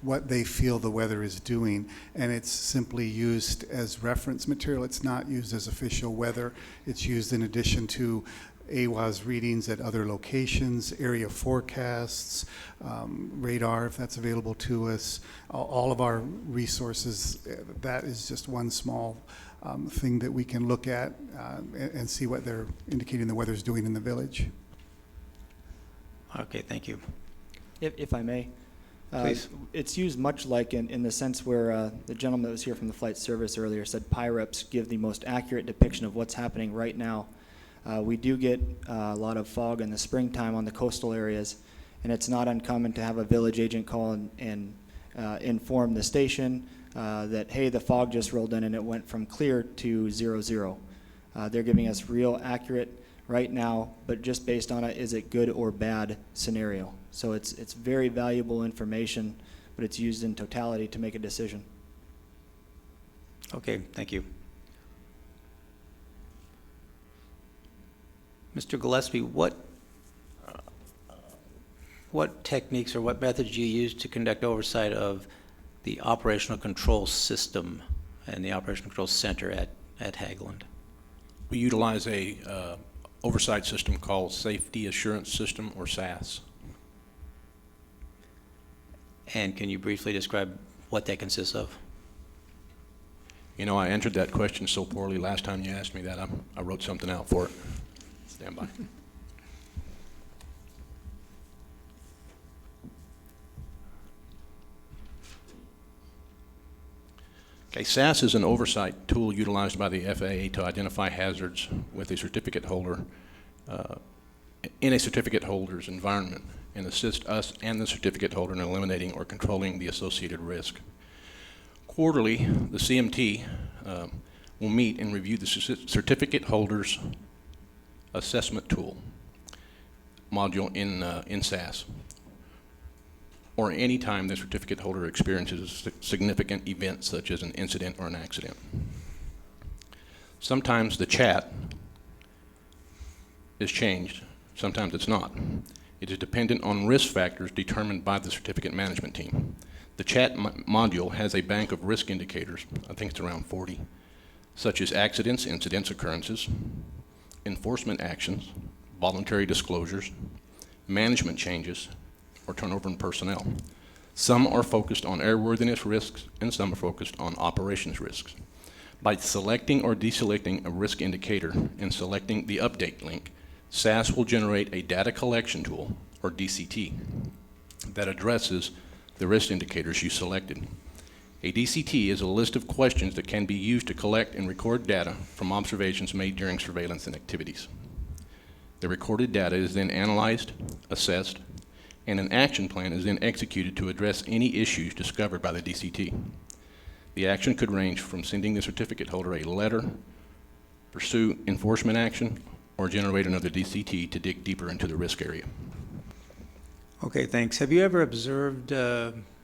what they feel the weather is doing, and it's simply used as reference material. It's not used as official weather. It's used in addition to AWAS readings at other locations, area forecasts, radar if that's available to us, all of our resources. That is just one small thing that we can look at and see what they're indicating the weather's doing in the village. Okay, thank you. If I may. Please. It's used much like in the sense where the gentleman that was here from the flight service earlier said PIREPs give the most accurate depiction of what's happening right now. We do get a lot of fog in the springtime on the coastal areas, and it's not uncommon to have a village agent call and inform the station that, hey, the fog just rolled in and it went from clear to 0-0. They're giving us real accurate right now, but just based on it, is it good or bad scenario. So it's very valuable information, but it's used in totality to make a decision. Okay, thank you. Mr. Gillespie, what techniques or what methods do you use to conduct oversight of the operational control system and the operational control center at Hageland? We utilize a oversight system called Safety Assurance System, or SAS. And can you briefly describe what that consists of? You know, I answered that question so poorly last time you asked me that. I wrote something out for it. Stand by. Okay, SAS is an oversight tool utilized by the FAA to identify hazards with a certificate holder in a certificate holder's environment, and assist us and the certificate holder in eliminating or controlling the associated risk. Quarterly, the CMT will meet and review the certificate holder's assessment tool module in SAS, or any time the certificate holder experiences a significant event such as an incident or an accident. Sometimes the chat is changed, sometimes it's not. It is dependent on risk factors determined by the certificate management team. The chat module has a bank of risk indicators, I think it's around 40, such as accidents, incidents, occurrences, enforcement actions, voluntary disclosures, management changes, or turnover in personnel. Some are focused on airworthiness risks, and some are focused on operations risks. By selecting or deselecting a risk indicator and selecting the update link, SAS will generate a data collection tool, or DCT, that addresses the risk indicators you selected. A DCT is a list of questions that can be used to collect and record data from observations made during surveillance and activities. The recorded data is then analyzed, assessed, and an action plan is then executed to address any issues discovered by the DCT. The action could range from sending the certificate holder a letter, pursue enforcement action, or generate another DCT to dig deeper into the risk area. Okay, thanks. Have you ever observed,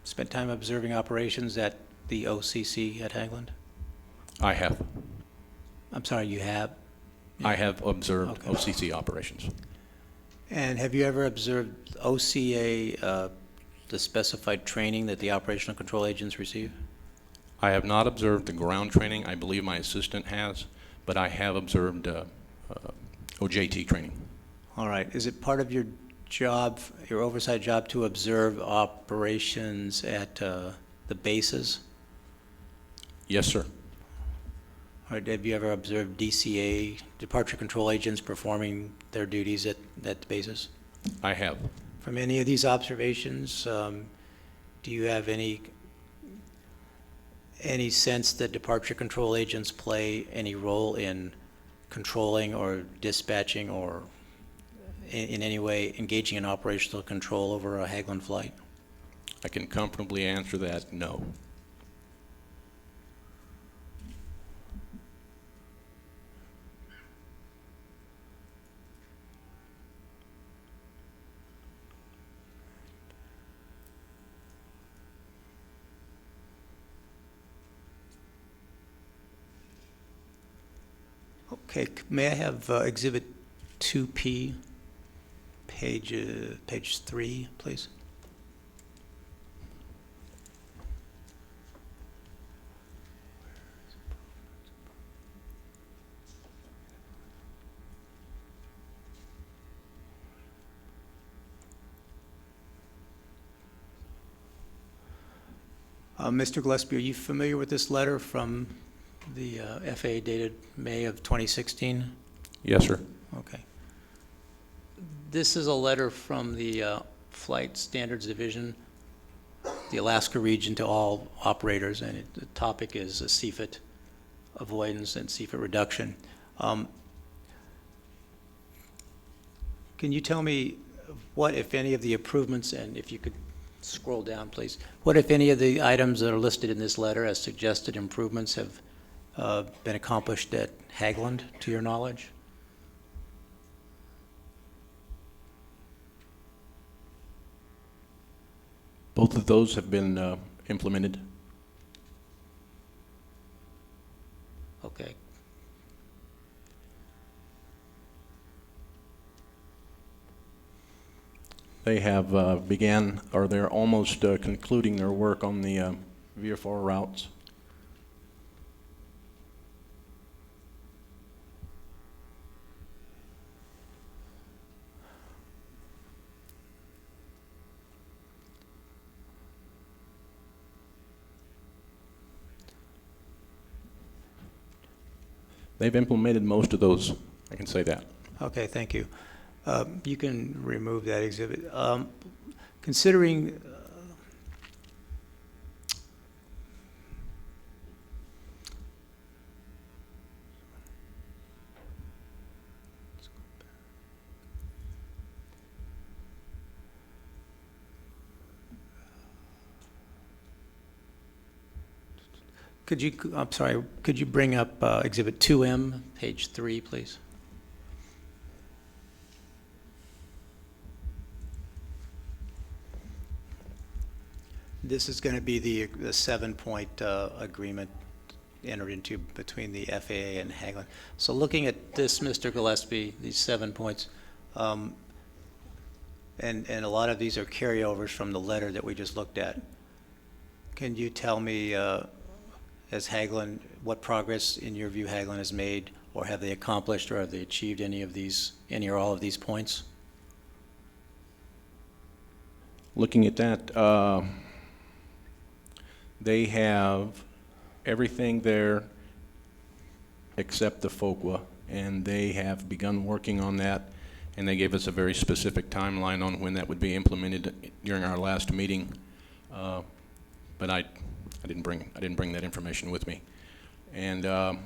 spent time observing operations at the OCC at Hageland? I have. I'm sorry, you have? I have observed Okay. OCC operations. And have you ever observed OCA, the specified training that the operational control agents receive? I have not observed the ground training. I believe my assistant has, but I have observed OJT training. All right. Is it part of your job, your oversight job, to observe operations at the bases? Yes, sir. All right. Have you ever observed DCA, departure control agents, performing their duties at the bases? I have. From any of these observations, do you have any sense that departure control agents play any role in controlling or dispatching or in any way engaging in operational control over a Hageland flight? I can comfortably answer that, no. Okay, may I have Exhibit 2P, page 3, please? Mr. Gillespie, are you familiar with this letter from the FAA dated May of 2016? Yes, sir. Okay. This is a letter from the Flight Standards Division, the Alaska region, to all operators, and the topic is CFIT avoidance and CFIT reduction. Can you tell me what, if any, of the improvements, and if you could scroll down, please, what, if any, of the items that are listed in this letter as suggested improvements have been accomplished at Hageland, to your knowledge? Both of those have been implemented. Okay. They have began, or they're almost concluding their work on the VFR routes. They've implemented most of those, I can say that. Okay, thank you. You can remove that exhibit. Considering could you, I'm sorry, could you bring up Exhibit 2M, page 3, please? This is going to be the 7-point agreement entered into between the FAA and Hageland. So looking at this, Mr. Gillespie, these 7 points, and a lot of these are carryovers from the letter that we just looked at. Can you tell me, as Hageland, what progress, in your view, Hageland has made, or have they accomplished, or have they achieved any of these, any or all of these points? Looking at that, they have everything there except the FOQA, and they have begun working on that, and they gave us a very specific timeline on when that would be implemented during our last meeting. But I didn't bring that information with me. And the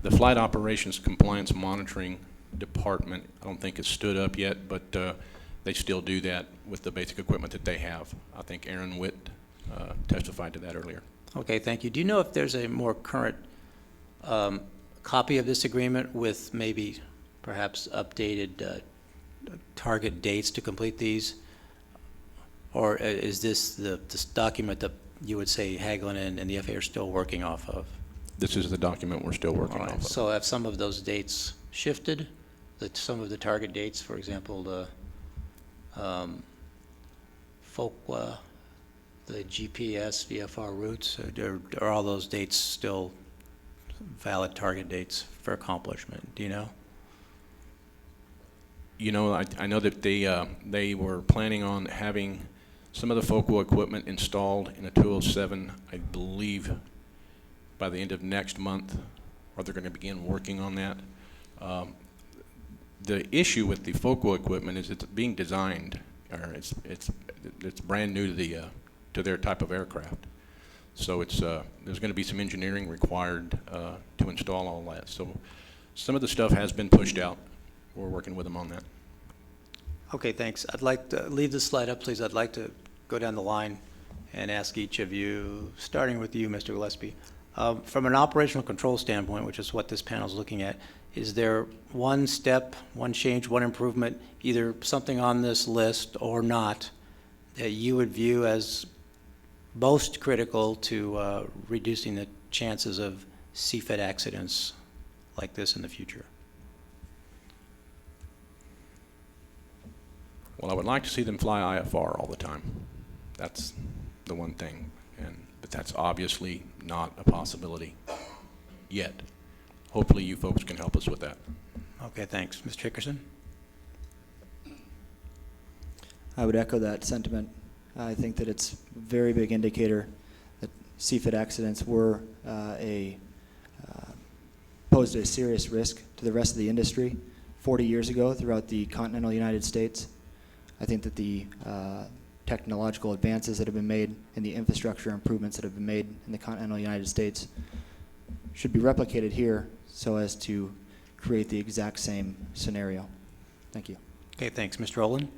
Flight Operations Compliance Monitoring Department, I don't think it's stood up yet, but they still do that with the basic equipment that they have. I think Aaron Witt testified to that earlier. Okay, thank you. Do you know if there's a more current copy of this agreement with maybe perhaps updated target dates to complete these? Or is this this document that you would say Hageland and the FAA are still working off of? This is the document we're still working All right. off of. So have some of those dates shifted? Some of the target dates, for example, the FOQA, the GPS, VFR routes, are all those dates still valid target dates for accomplishment? Do you know? You know, I know that they were planning on having some of the focal equipment installed in a 207, I believe, by the end of next month, or they're going to begin working on that. The issue with the focal equipment is it's being designed, or it's brand new to their type of aircraft. So it's there's going to be some engineering required to install all that. So some of the stuff has been pushed out. We're working with them on that. Okay, thanks. I'd like to leave this slide up, please. I'd like to go down the line and ask each of you, starting with you, Mr. Gillespie. From an operational control standpoint, which is what this panel is looking at, is there one step, one change, one improvement, either something on this list or not, that you would view as most critical to reducing the chances of CFIT accidents like this in the future? Well, I would like to see them fly IFR all the time. That's the one thing, but that's obviously not a possibility yet. Hopefully you folks can help us with that. Okay, thanks. Mr. Hickerson? I would echo that sentiment. I think that it's a very big indicator that CFIT accidents were posed a serious risk to the rest of the industry 40 years ago throughout the continental United States. I think that the technological advances that have been made and the infrastructure improvements that have been made in the continental United States should be replicated here so as to create the exact same scenario. Thank you. Okay, thanks. Mr. Olin?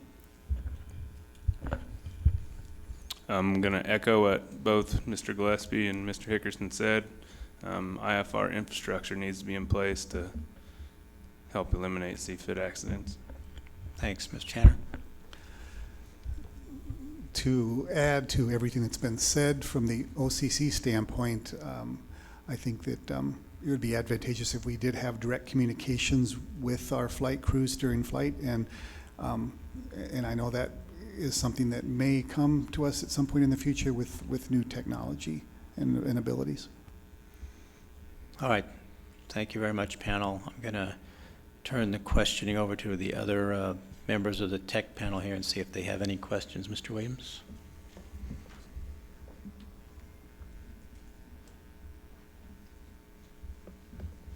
I'm going to echo what both Mr. Gillespie and Mr. Hickerson said. IFR infrastructure needs to be in place to help eliminate CFIT accidents. Thanks. Mr. Channer? To add to everything that's been said from the OCC standpoint, I think that it would be advantageous if we did have direct communications with our flight crews during flight, and I know that is something that may come to us at some point in the future with new technology and abilities. All right. Thank you very much, panel. I'm going to turn the questioning over to the other members of the tech panel here and see if they have any questions. Mr. Williams?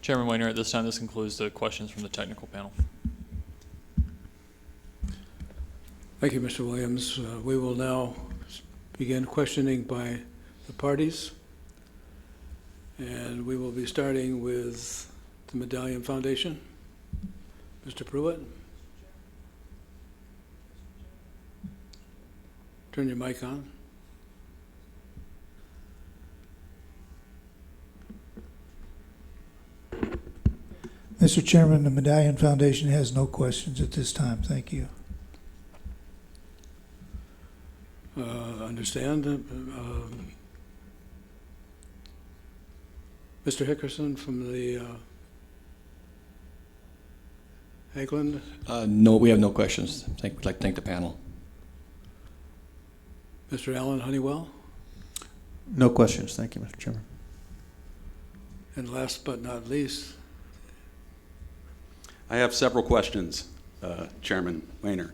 Chairman Weiner, at this time, this concludes the questions from the technical panel. Thank you, Mr. Williams. We will now begin questioning by the parties. And we will be starting with the Medallion Foundation. Mr. Pruitt? Turn your mic on. Mr. Chairman, the Medallion Foundation has no questions at this time. Thank you. Understand. Mr. Hickerson from the Hageland? No, we have no questions. We'd like to thank the panel. Mr. Allen Honeywell? No questions. Thank you, Mr. Chairman. And last but not least, I have several questions, Chairman Weiner.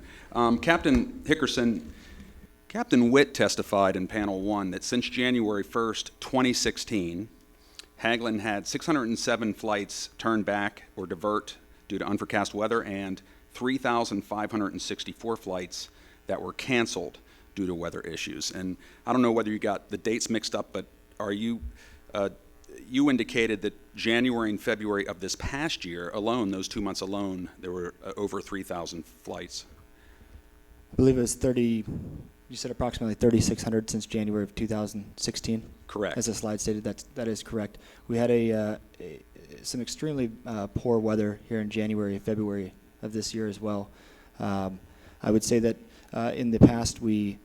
Captain Hickerson, Captain Witt testified in panel 1 that since January 1st, 2016, Hageland had 607 flights turned back or divert due to unforecast weather and 3,564 flights that were canceled due to weather issues. And I don't know whether you got the dates mixed up, but are you, you indicated that January and February of this past year alone, those 2 months alone, there were over 3,000 flights. I believe it was 30, you said approximately 3,600 since January of 2016? Correct. As the slide stated, that is correct. We had some extremely poor weather here in January and February of this year as well. I would say that in the past we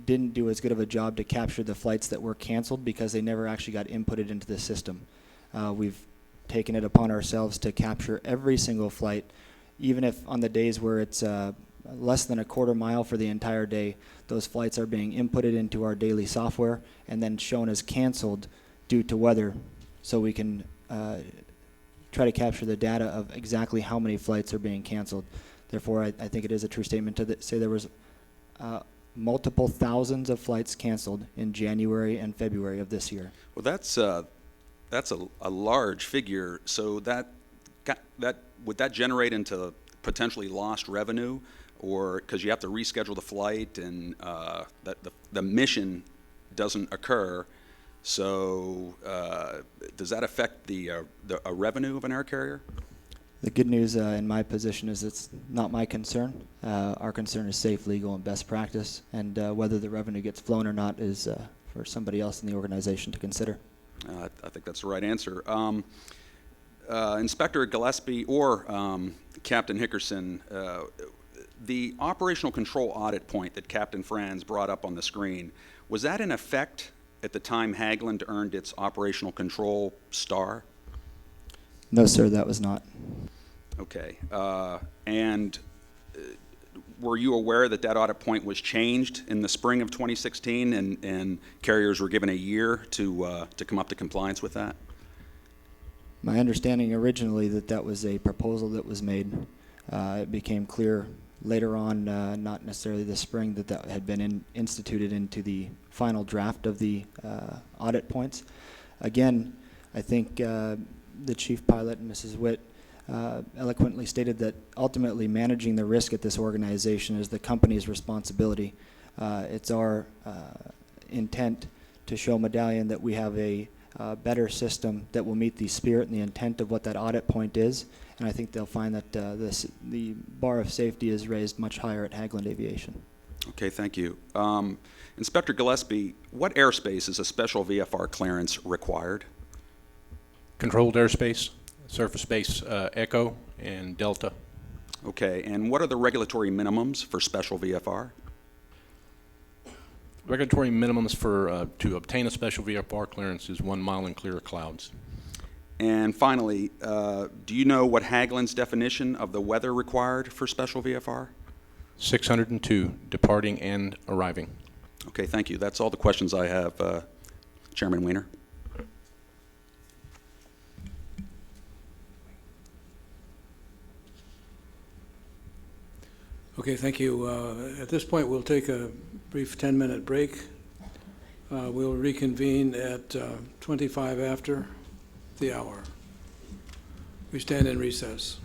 didn't do as good of a job to capture the flights that were canceled because they never actually got inputted into the system. We've taken it upon ourselves to capture every single flight, even if on the days where it's less than a quarter mile for the entire day, those flights are being inputted into our daily software and then shown as canceled due to weather, so we can try to capture the data of exactly how many flights are being canceled. Therefore, I think it is a true statement to say there was multiple thousands of flights canceled in January and February of this year. Well, that's a large figure. So would that generate into potentially lost revenue, or because you have to reschedule the flight and the mission doesn't occur? So does that affect the revenue of an air carrier? The good news in my position is it's not my concern. Our concern is safe, legal, and best practice, and whether the revenue gets flown or not is for somebody else in the organization to consider. I think that's the right answer. Inspector Gillespie or Captain Hickerson, the operational control audit point that Captain Franz brought up on the screen, was that in effect at the time Hageland earned its operational control star? No, sir, that was not. Okay. And were you aware that that audit point was changed in the spring of 2016 and carriers were given a year to come up to compliance with that? My understanding originally that was a proposal that was made. It became clear later on, not necessarily this spring, that had been instituted into the final draft of the audit points. Again, I think the chief pilot and Mrs. Witt eloquently stated that ultimately managing the risk at this organization is the company's responsibility. It's our intent to show Medallion that we have a better system that will meet the spirit and the intent of what that audit point is, and I think they'll find that the bar of safety is raised much higher at Hageland Aviation. Okay, thank you. Inspector Gillespie, what airspace is a special VFR clearance required? Controlled airspace, surface space Echo and Delta. Okay, and what are the regulatory minimums for special VFR? Regulatory minimums for to obtain a special VFR clearance is 1 mile in clear clouds. And finally, do you know what Hageland's definition of the weather required for special VFR? 602 departing and arriving. Okay, thank you. That's all the questions I have, Chairman Weiner. Okay, thank you. At this point, we'll take a brief 10-minute break. We'll reconvene at 25 after the hour. We stand in recess.